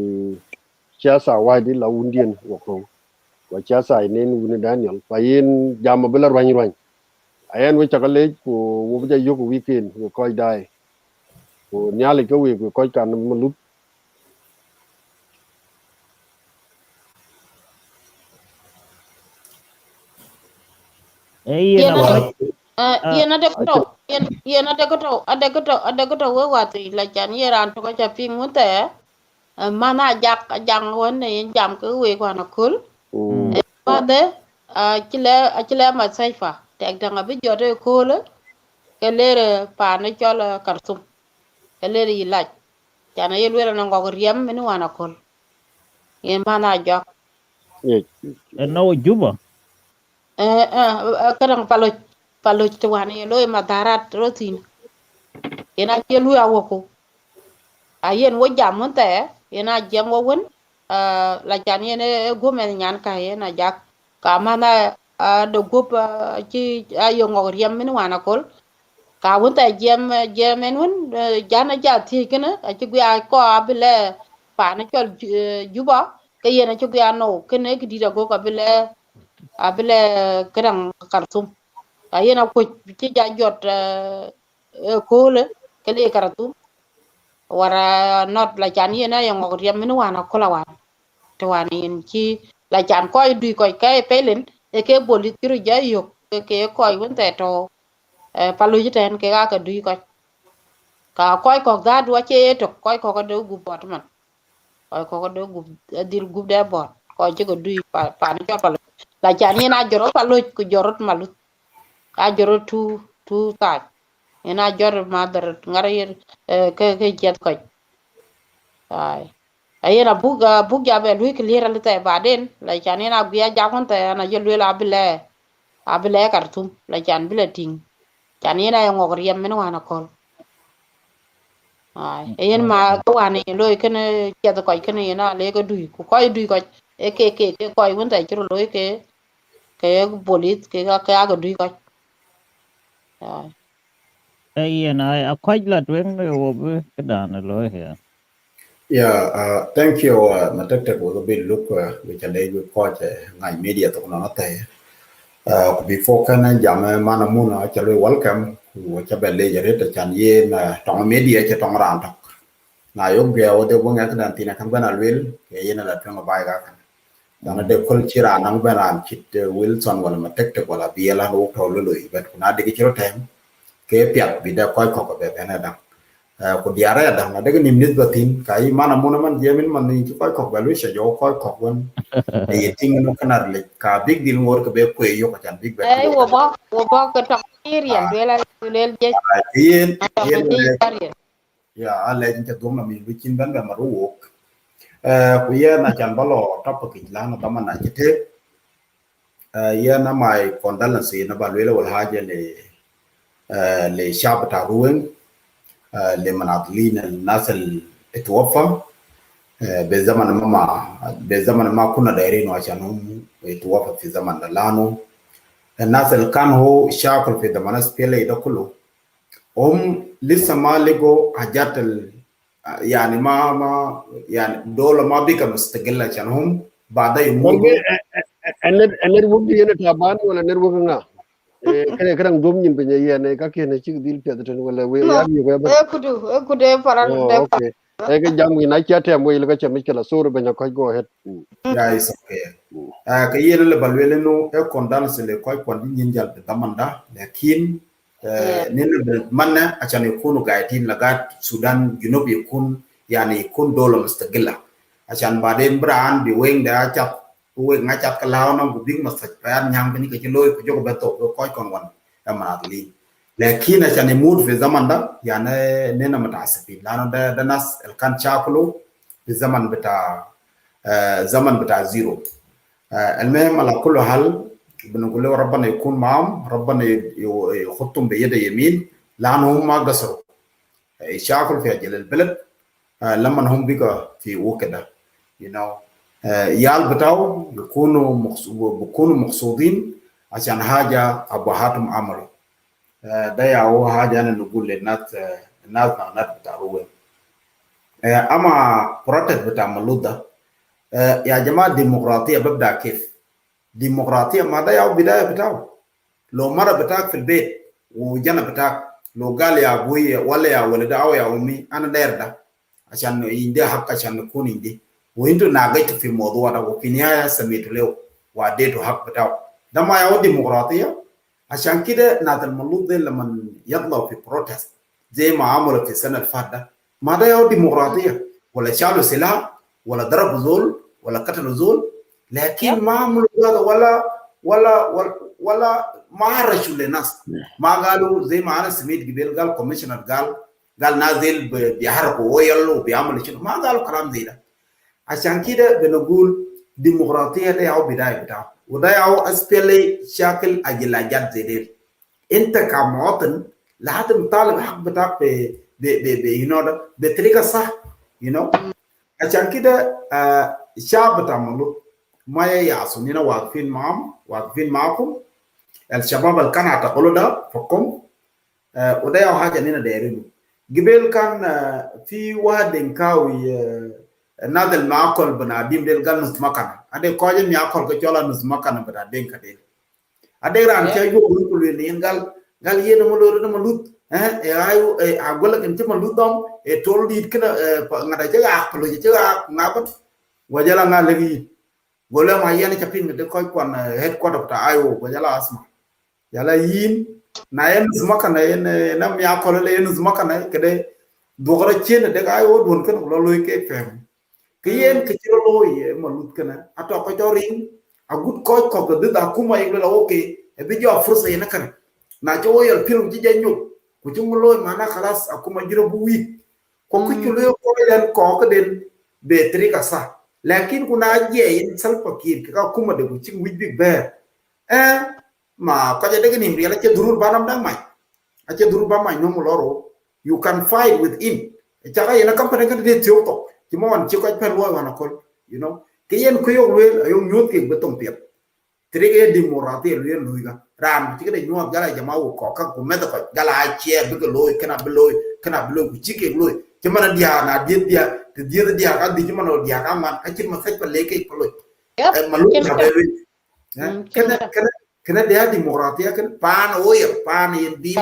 siasa wadi la undien wako wa siasa inen wuni Daniel fa yen jama bela rwany ayen we chakale ku wo bija yoku weekend we koy dai ku nyale ko we koy kan malut Yen Yena approach. yena de akin to yena de to ade ko to we wati la chan yeran to ko cha ping munte mana jak jang won ne jam ko we kwa na kul ba de chile ma saifa tek danga bi jote ko le ke lere pa ne chol karsum ke lere ilaj chan ye lere na ngog riem ni wana kul yen mana jak ye No Juba. kadang palo to wana ye loy madarat rotin yena che lu awoko ayen wo jam munte yena jam wo won la chan yene gomen nyan ka yena jak ka mana do gop ci ayo ngog riem min wana kol ka won ta jam en won jana ja ti kana a ci gya ko abile pa na chol juba ke yena ci gya no kene ki dida go ka abile kadang kartum ka yena ko ci ja jot ko le ke le kartum wara not la chan yena yo ngog riem min wana kola wan to wan yin ci la chan koy du koy kay pelin e ke bolit kiru jayo ke koy won te to palu jiten ke ga ka du ka koy ko ga du che to koy ko do gu bot man koy ko do gu dir gu de bot koy ci ko du pa ni palu la chan yena joro palu ku jorot malut ka joro tu ta yena jor madar ngara yer ke jet ko ay ayena buga be lui clear le tay baden la chan ina biya jagon ta na je lui la abile kartum la chan bile ting chan ina yo ngor yem men wana kol ay ayen ma ko wana loy ken ke to koy ken ina le ko dui ko koy dui ko e ke koy won ta chiro loy ke bolit ke ga dui ko Yen I quite lot when we over Kedan lo here. Yeah, thank you. Matak was a bit look which a lady report ngai media to na te. Before kana jam mana muna actually welcome which a belle jere chan ye na tong media che tong ran tok. Na yo ge o de bunga kan tina kan bana wel ke ye na la tong bai ga kan. Dana de kol chira nang bana chit Wilson wala matak wala biela no to lo but kuna de chiro tem ke piat bi da koy ko be bena da. Ko diara ya dang daga nimnit batin kai mana mona man jemin man ni ko ko balu sha jo ko won e ting no kanar le ka big deal ngor ko be ko yo ka chan big bet ay ko wo bo ko to iriel ah de la le je yen to yen le je ya ale tin dum na mi bikin ban ba maru wok ko ya na chan balo topic la na daman na kite ya na mai condolences na balwele wal haje le shabta ruwen لمناضلين الناس اللي اتوفى بزمن ما كنا دايرين عشان هم يتوفى في زمن لانه الناس اللي كان هو شاكل في دمناس بيلي ده كله هم لسه ما لقوا حاجات يعني ما يعني دولة ما بقى مستقلة عشان هم بعد okay يموتوا ener wugdi yene taban wala ner wuga kene kadang dom nyin benya yene ka kene ci dil pe tan wala we no ya mi we ban kudu faral de oh okay ke jam ni na ci atem we la ka ci mikela suru benya ko go ahead yeah it's okay ka yele le balwele no e condamnation le koy kondi nyin jal tamanda lakin nene manna acan yakunu gaitin lagat Sudan junub yakun yani yakun dolo mustaqilla acan baden bran bi weng da acap weng ngacap kalau na gubing masaj payan nyang bini ke loy ko jogo beto ko koy kon wan amadli lakin acan imud fi zaman da yani nena mutasifin lano da nas el kan chakulu fi zaman bita zero المهم على كل حال بنقول له ربنا يكون معهم ربنا يخطهم بيد يمين لانهم ما قصروا يشاكلوا في اجل البلد لما هم بقى في وكده you know يال بتاعه بيكونوا مقصودين عشان حاجة أبوهاتهم عملوا ده هو حاجة أنا نقول للناس الناس بتاع روين أما بروتست بتاع مولود ده يا جماعة الديمقراطية ببدأ كيف ديمقراطية ما ده ياو بداية بتاعه لو مرة بتاعك في البيت وجنا بتاعك لو قال يا أبوي ولا يا ولد أو يا أمي أنا داير ده عشان يندي حق عشان نكون يندي وانتو ناقشت في الموضوع ده وفي النهاية سميتوا له واديتوا حق بتاعه ده ما ياو ديمقراطية عشان كده ناس المولود ده لما يطلعوا في بروتست زي ما عملوا في السنة اللي فاتت ده ما ده ياو ديمقراطية ولا شالوا سلاح ولا ضربوا زول ولا قتلوا زول لكن ما عملوا هذا ولا ما هرشوا للناس ما قالوا زي ما انا سميت قبل قال كوميشنر قال نازل بيحرقوا ويل وبيعملوا شنو ما قالوا كلام زي ده عشان كده بنقول ديمقراطيه ده ياو بدايه بتاعه وده ياو اسبلي شكل اجلاجات زي دي انت كمواطن لازم تطالب حق بتاعك بطريقه صح عشان كده الشعب بتاع ملوك ما يعصون هنا واقفين معكم الشباب اللي كانوا اعتقلوا ده فكم وده ياو حاجه هنا دايرينه قبل كان في واحد انكاوي نادل معقل بنادم ديل قال نص مكان ادي كوجن ياكل كجولا نص مكان بنادم كديل ادي ران تيجو بقول لين قال يه نملور نملوت ايو اقول لك انت ملوت دوم تول دي كده ngada jaga aklo jaga ngaban wajala nga legi gola ma yana chapin de koy kon headquarter ta ayo wajala asma yala yin na yen zumaka na yen nam ya ko le yen zumaka na kede dogara chen de ayo don kan lo ke fem ke yen ke chiro lo ye malut kana ato ko torin agut ko de da kuma yelo okay e bi jo fursa yen kan na jo yel film ji janyu ku chung lo mana khalas akuma jiro bu wi ko ku chulo ko yen ko den be trika sa lakin kuna je yen salpa kir ka kuma de ku ching wi big bear ma ko je de ni riya che durur banam dang mai ache durur ba mai no loro you can fight with him chaga yen company kan de tiok to ti mo wan chi ko pen lo wan ko ke yen ku yo lo yo nyot ke betong pet trike dimorate lo yen luiga ram ti ke de nyot gala jama wo ko ka ku meta ko gala che bi ko lo kana bi lo ku chi ke lo ti mana dia na dia ka di mana dia ka man ka chi ma sai pa le ke ko lo malu ka be kana dia dimorate kan pan o yer pan yen di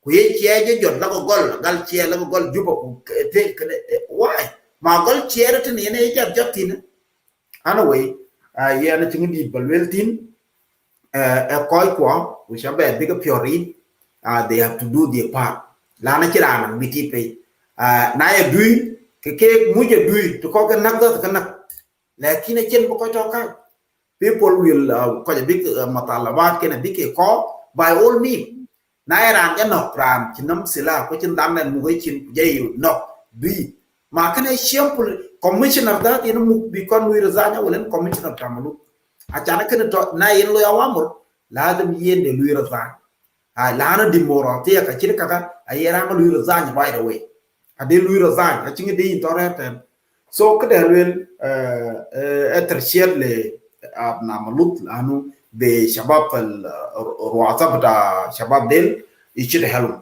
ku ye che je jot la ko gol gal che la ko gol juba ku te why ma gol che re tin ne jat tin anyway yeah na tingi di balwel tin a koi kwa we shall be bigger pure they have to do their part la na chira na biti pe na ya dui ke mu je dui to ko kan nak da kan nak lakini chen ko to ka people will ko je big matalabat ke na big ko by all means na ya ran ga no pram chinam sila ko chin dam na mu ga chin je you no bi ma kana simple commissioner that you know bi kon wi razanya wala commissioner tamalu achana kana to na yin lo yawamur ladam yende lu razanya lana dimorate ka chiri kaka ayera ma lu razanya right away ade lu razanya chingi de internet so kada lwel etershir le abna malut lanu be shabab al ruasa bata shabab del ichir helm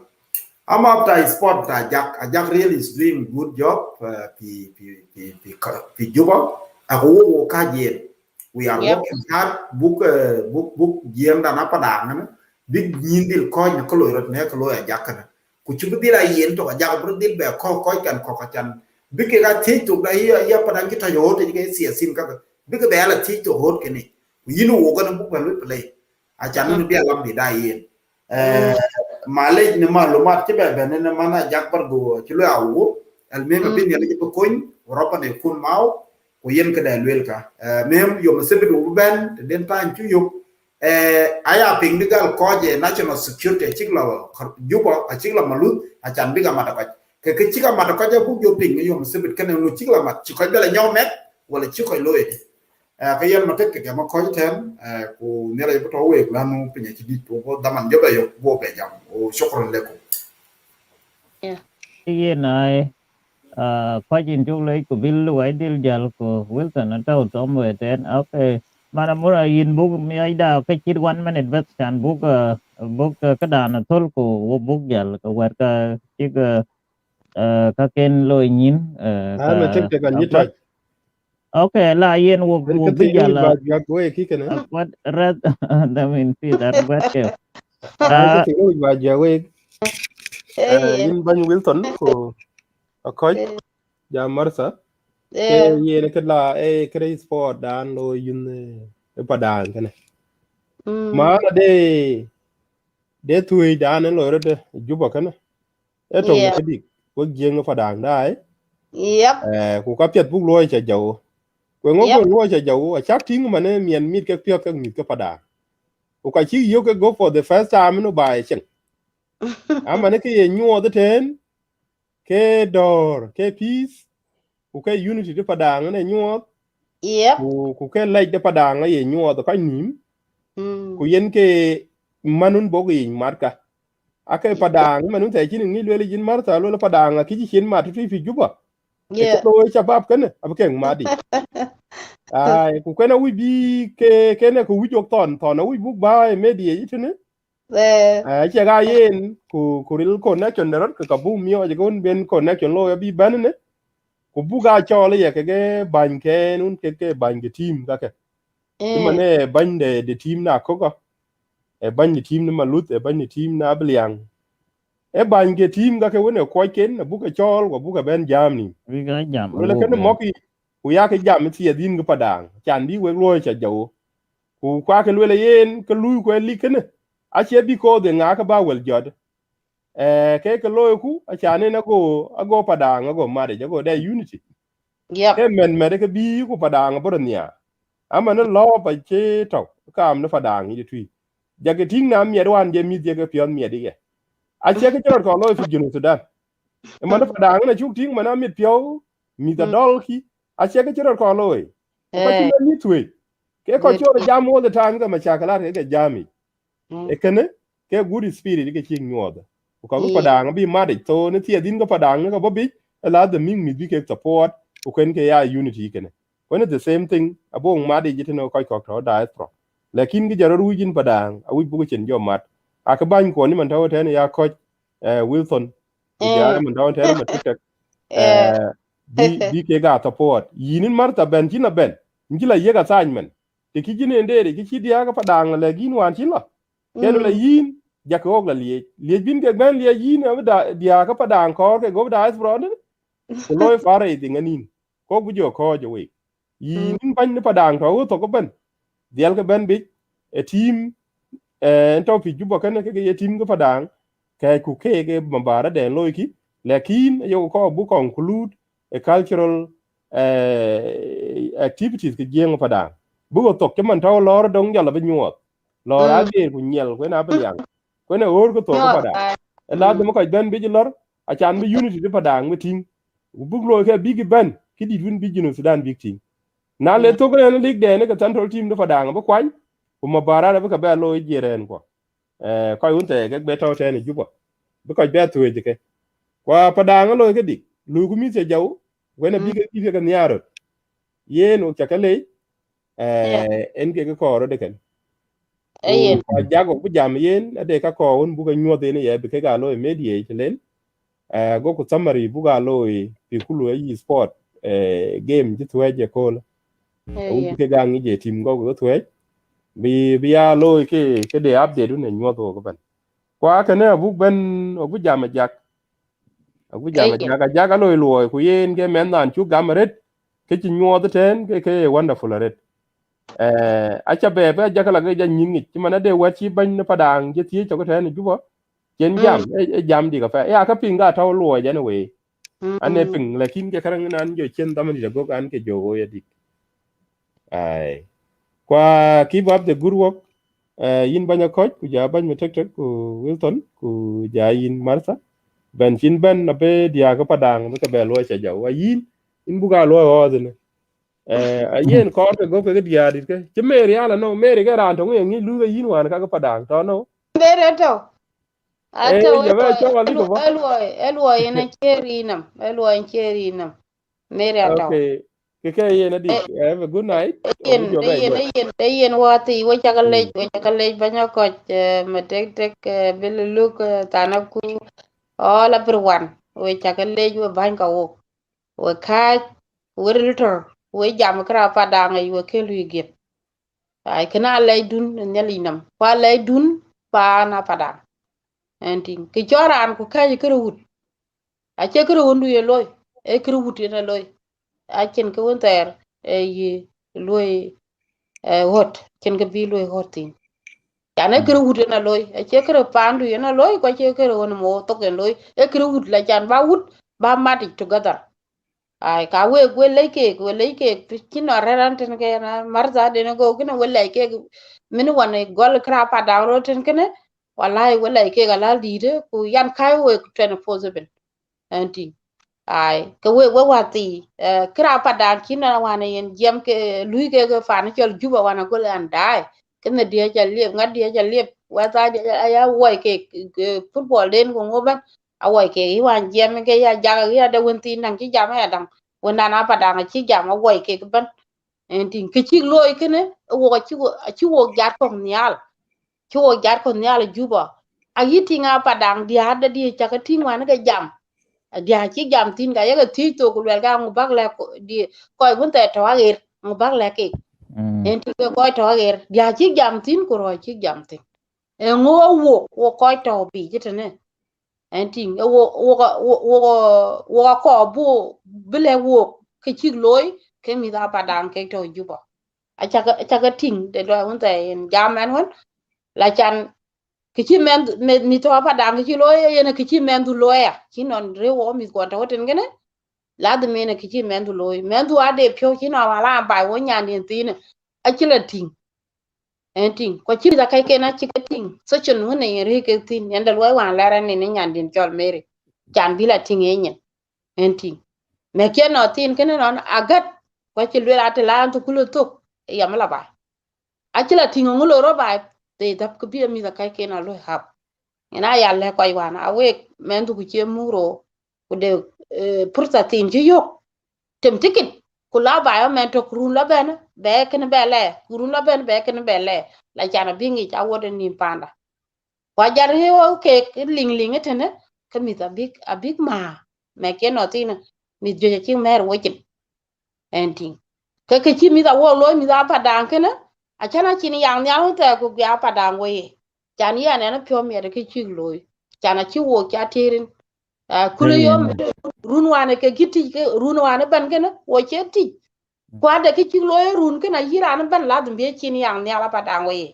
I'm after sport Jack really is doing good job pi Juba ako kajen we are working hard book jiem da na Padang na big nyindil ko nya ko lo ne ko lo Jack na ku chubi dira yen to Jack bro dil be ko kan ko chan big ga ti to da ya Padang ki ta yo te ke sia sim ka big be ala ti to hot ke ni yinu wo ga na book ban play a chan ni be lam bi da yen malej ne malumat ci bebe ne mana jakbar go ci lo awu al mem bin yalla ci koñ ropa ne kun maw ko yen ka dal wel ka mem yo ma sebe do ben den tan ci yo aya ping digal ko je national security ci la Juba a ci la malut a chan bi ga mata ko ke ci ga mata ko je bu yo ping yo ma sebe kan no ci la mat ci ko bela ñaw met wala ci ko loye ka yen ma tek ke ma ko ten ko ne la to we la no pinye ci dit ko daman jobe yo bo be jam o shukran lekum ye nai Kwa jin chuk lei ku bil wai dil jal ku Wilson atau tom we ten okay mana mura yin buk mi ai da ke chit 1 minute bet kan buk buk ka dan tol ku wo buk jal ka war ka chik ka ken lo nyin ma tek ka tek an apat yita okay la yen en wo ka bi te no jal ba ga go e ki kana apat red da min fi dar bet ke ka te no ba ja we Yen. yin ban Wilson ko akoy ja marsa ke Yeah. yene ke la e kre sport dan lo yin e Padang kana ma Mm. na de tuwi dan lo re de Juba kana e tong Yeah. ke dik ko jeng Padang dai Yep. ku ka pet buk lo che jaw ko ngo go Yep. lo che jaw a chak ting mane mien mit ke pyo ke mit ke Padang ku ka chi yo ke go for the first time no bai chen ama ne ke ye nyuo de ten ke dor ke peace ku ke unity de Padang ne nyuo Yep. ku ke lej de Padang ye nyuo de ka nim ku Mm. yen ke manun bogi marka ake Yep. Padang manun te chin ngi le jin marta lo Padang ki chi chen mat fi Juba e ke Yeah. lo chabab kene ab ke madi ai ku kena wi bi ke ne ku wi jok ton wi buk ba e media itene The ai che ga yen ku ril connection ne rot ka bu mio je gon ben connection lo bi ban ne ku bu ga cho le ye ke ban ke nun ke ban ke team ka ke chima ne ban de team na ko ko e ban ni team ne malut e ban ni team na bliang e ban ke team ka ke wone ko ken bu ka chol ko bu ka ben jam ni vi ga jam lo le wo ken mo ki ku ya ke jam ti ya din ga padang chan bi we lo cha jaw ku kwa ke le yen ke lu ko li ken a che bi ko de nga ka ba wel jod ke lo ku a cha ne na go ago padang ago ma de go de unity ke yep. men me de ke bi ku padang bo nya ama ne lo pa che to kam ne padang yi tui jage ting na mi wan je mi je ke pion mi de a che ke chor ko lo fi junu sudan e man padang na chuk ting mana mi pio mi da Mm. dol ki a che ke chor ko lo o ka chi Eh. mi tui ke ko Good. chor jam all the time ga ma chakala ke jami Mm. e kene ke good spirit ke chi nyoda ko ka Yeah. padang bi ma de to ne ti din ga padang ga bo bi la de ming mi bi ke support ko ken ke ya unity kene when the same thing abong ma de jitino ko to da pro lakin gi jaro rujin padang a wi bu chen jo mat a ka ban ko ni man tawo tane ya ko Wilson ku ja Eh. man tawo tane ma tek Yeah. bi ke ga support yinin marta ben kina ben ngila yega assignment te kijine ndere ki chidi aga padang le gin wan chilo kenu la Mm. yin jake ok la liye bin ke ben liye yin abu da dia ka padang ko ke go da is brother ko loy fare ti nganin ko bu jo ko jo we Mm. yin ban ni padang to ko ben dial ke ben bi e team to fi Juba kan ke ye team ko padang ke ku ke mambara de loy ki lakin yo ko bu conclude a cultural activities ke jeng padang bu ko tok ke man taw lor dong jala be nyuot lor a Mm. ge ku nyel ko na beliang ko ne or ko to ko Not padang bad. e la de Mm. mo ko ben bi lor a chan bi unity de padang mi ting bu lo ke big ben ki di win bi jinu sudan big ting na le Yeah. to ko ne lig de ne ka central team de padang ba kwan ku mabara da ba ka ba lo jeren ko koy unte ke be taw tane Juba be ko be tuwe ke kwa padang lo ke dik lu ku mi se jaw wena bi Mm. ke bi ke nyaro yen o chakale Yeah. en ke ko ro de ken ku Ayen. kwa jago bu jam yen ade ka ko un bu ke nyode ne ye be ke ga lo mediate len go ku summary bu ga lo fi kulu yi sport game ji tuwe je ko un bu Ayen. ke ga ngi je tim go tuwe bi ya lo ke de update ne nyodo ko ban kwa ka ne bu ben bu jam jak bu jam Ayen. jak jak lo lo ku yen ke men nan chu gam ret ke chi nyodo ten ke wonderful ret a cha be be jak la ke ja nyingi ti mana de wa chi ban na padang je ti to ko ten ju bo chen jam Mm. jam di ka fa ya ka pinga to lo ja ne we ane Mm. ping lakin ke karang nan jo chen dam di go kan ke jo go ya dik ai kwa keep up the good work yin banya coach ku ja banya tek tek ku Wilton ku ja yin Martha ben chin ben na be dia ka padang ka be lo cha ja wa yin in buga lo ho de ne a yen ko ke go ke dia dit ke che meri ala no meri ga ran to ngi lu ga yin wan ka padang to no Better to. Ato jabe cho wali ko ba. elwo ina cheri nam. Mere ato. Okay. Ke ye na dik. Have a good night. Obu jobe ye. Yen wati we chakalej banyo koch matek tek biluluk tanaku all everyone we chakalej we banka wo we kaj we ritor we jam kra padang we kelu gip ai kana lay dun nyalinam kwa lay dun pa na padang enting ki choran ku kaj kru wut a che kru wundu ye loy e kru wut ye loy a chen ko wonter e yi loy hot chen ga bi loy hotin chana kru wut na loy e che kru pandu ye na loy ko che kru won mo to ken loy e kru wut la chan ba wut ba mati together ai ka we leke kino raran ten ke na marza de no go kino we leke min wan gol kra pa da ro ten kene wallahi we leke ga la dire ku yan kai we 24/7 anti ai ka we wati kra pa da kino wan yen jam ke lui ke fa na chol juba wan go lan dai kene dia ja liep ngad dia ja liep wa ta ya we ke football den ko ngoban awai ke wan jam ke ya ja ya da won tin nang ki jam ya dang wona na pa dang chi jam awai ke ban en tin ke chi loy kene chi wo jar ko nyal chi wo jar ko nyal juba a yiti nga pa dang dia da di cha ka tin wan ga jam dia chi jam tin ga ya ga ti to ku ga ngu bak la ko di ko bun te to agir ngu bak la ke en tin ko to agir dia chi jam tin ku ro chi jam tin e ngo wo ko to bi jitene en ting wo ko bu bile wo ke chi loy ke mi da padang ke to juba acha ga ting de lo un ta en jamen won la chan ke chi men mi to padang ke chi loy ye ke chi men du loy ya chi non re wo mi ko to ten gene la de me ke chi men du loy men du ade pyo chi na wala ba wo nyan din tin a chi la ting en ting ko chi da kai ke na chi ka ting so chun ne re ke tin en da loy wan la ran ne nyan din chol mere chan bila ting enyen en ting me ke no tin ken non agat ko ci lwe ate la to kulo to yam la ba a ci la ting ngulo ro ba te dap ko bi mi da kai ke na lo hab ina ya le ko wana we men du ku ci muro ku de purta tin ji yok tem tikit ku la ba yo men to kurun la ben be ken be le kurun la ben be ken be le la jana bi ngi ta woden ni panda kwa jar he o ke ling ling etene ke mi da big ma me ke no tin mi je chi mer wo chin ending ke chi mi da wo lo mi da pa dan ke na a chana chin yang nya ho te ku ya pa dan wo ye chan ya ne na pyo mi de ke chi lo chana chi wo kya tirin kulu yo run wane ke giti ke run wane ban ke na wo che ti kwa de ke chi lo run ke na yira na ban la dum be chin yang nya la pa dan wo ye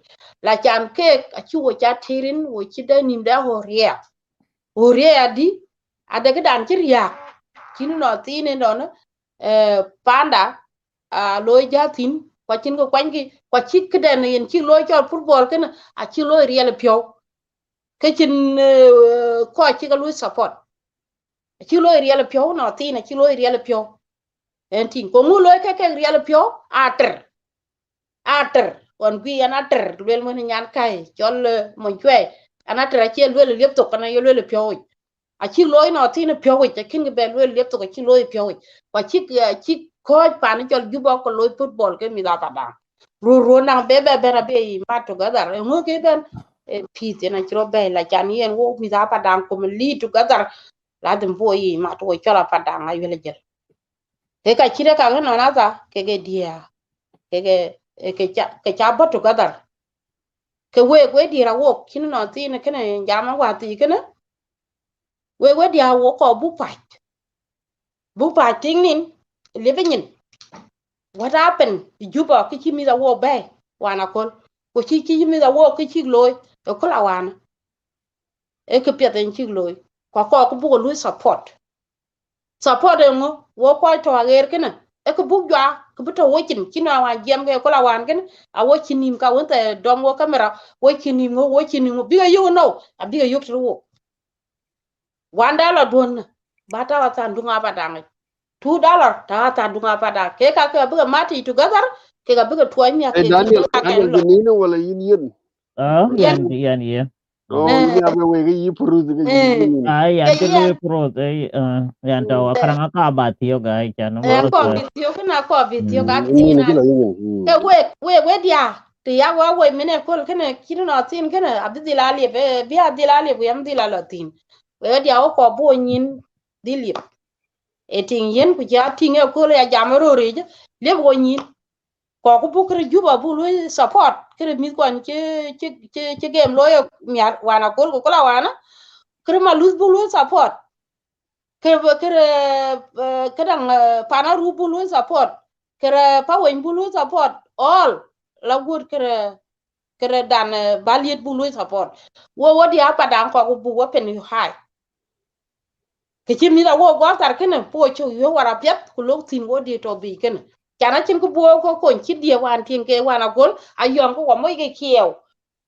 la chan ke a chi wo kya tirin wo chi da nim da ho ria Uriya di ada ke dan ceria kini no tine no panda a loy jatin kwa chin ko kwanki kwa chik den yin chi loy cho football ken a chi loy real pyo ke chin ko chi ga loy support chi loy real pyo no tine chi loy real pyo en tin ko mu loy ke real pyo ater on gui an ater lel mo nyan kai chol mo chwe an ater chi lel lep to kana yo lel pyo a chi loy no tin pyo wi kin ge bel wel lep to chi loy pyo wi kwa chi ko pa ni chol juba ko loy football ke mi da pa da ro na be na be ma to ga dar ngo ke ben pi te na chro be la chan yen wo mi da pa da ko li to ga dar la dem bo yi ma to cho la pa da nga yele jel ke ka chi ka no na za ke ge dia ke cha bo to ga dar ke we di ra wo kin no tin ke ne ja ma wa ti ke ne we dia wo ko bu pa ting nin living in what happened juba ki mi da wo bay wana kol ko chi mi da wo ki chi loy e ko la wana e ke pya den chi loy ko bu lu support ngo wo ko to ager kena e ko bu jwa ko bu to wo chin na wa jam ge ko la wan ken a wo chin nim ka won te dom wo camera wo chin ngo bi ga yo no a bi ga yo tro wanda la don bata wa tan dunga badang $2 ta dunga pada ke ka ke buga mati together ke ga buga tuanya ke Daniel Janino wala yin yin. yan yan yan Oh, ini apa we yi puru de yi. Ai Ke anti yen lui pro te yan taw akarang akabati yo ga chan ko marta. video kana ko video ka Ini ni tina kila ini. ke we dia ti ya wa we mene ko kana kiri no tin kana abdi la le be bi abdi la le bu yam di la tin we dia ko bo nyin di le e tin yen ku ja tin e ko ya jamaro re le bo nyin ko ku bu kre juba bu lu support kre mi ko che game lo yo mi wana ko la wana kre ma luz bu lu support kadang pana ru bulu support kere pawen bulu support all la good kere dan baliet bulu support wo dia Padang ko bu wo pen high ke chimi da wo go tar kene po chu yo wara pet ku lok tin wo di to bi kene kana chin ku bo ko kon chi dia wan tin ke wana gol ayon ko mo ke kiew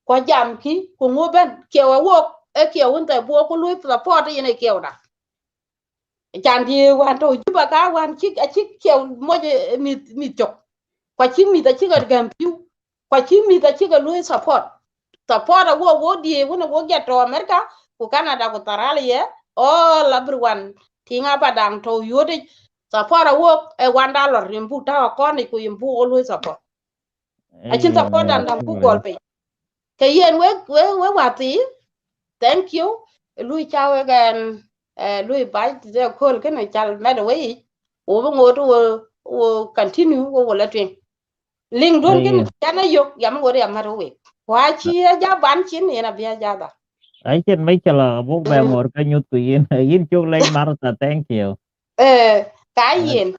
ko jam ki ku ngoben kiew wo e kiew unta bo ko lu support yene kiew da chan thì hoàn to Juba ka wan chik kêu moje mi chok kwa chik mi ta chik gam piu kwa chik mi ta chik lu support wo die wo get to America ku Canada ku Australia all everyone tinga Padang to yode support wo e $1 rimbu ta ko ni ku imbu always support a chin support and bu gol pe ke yen we wati thank you lui chao again lui bai de kol ke na chal me de we o bo ngoto wo continue wo la twen ling don ke na yok yam go ya maro we wa chi ja ban chin ne na bia ja da Ai chen mấy chala bốc bè ngor ka nyut ku yin yin chuk lai marta thank you. ka yin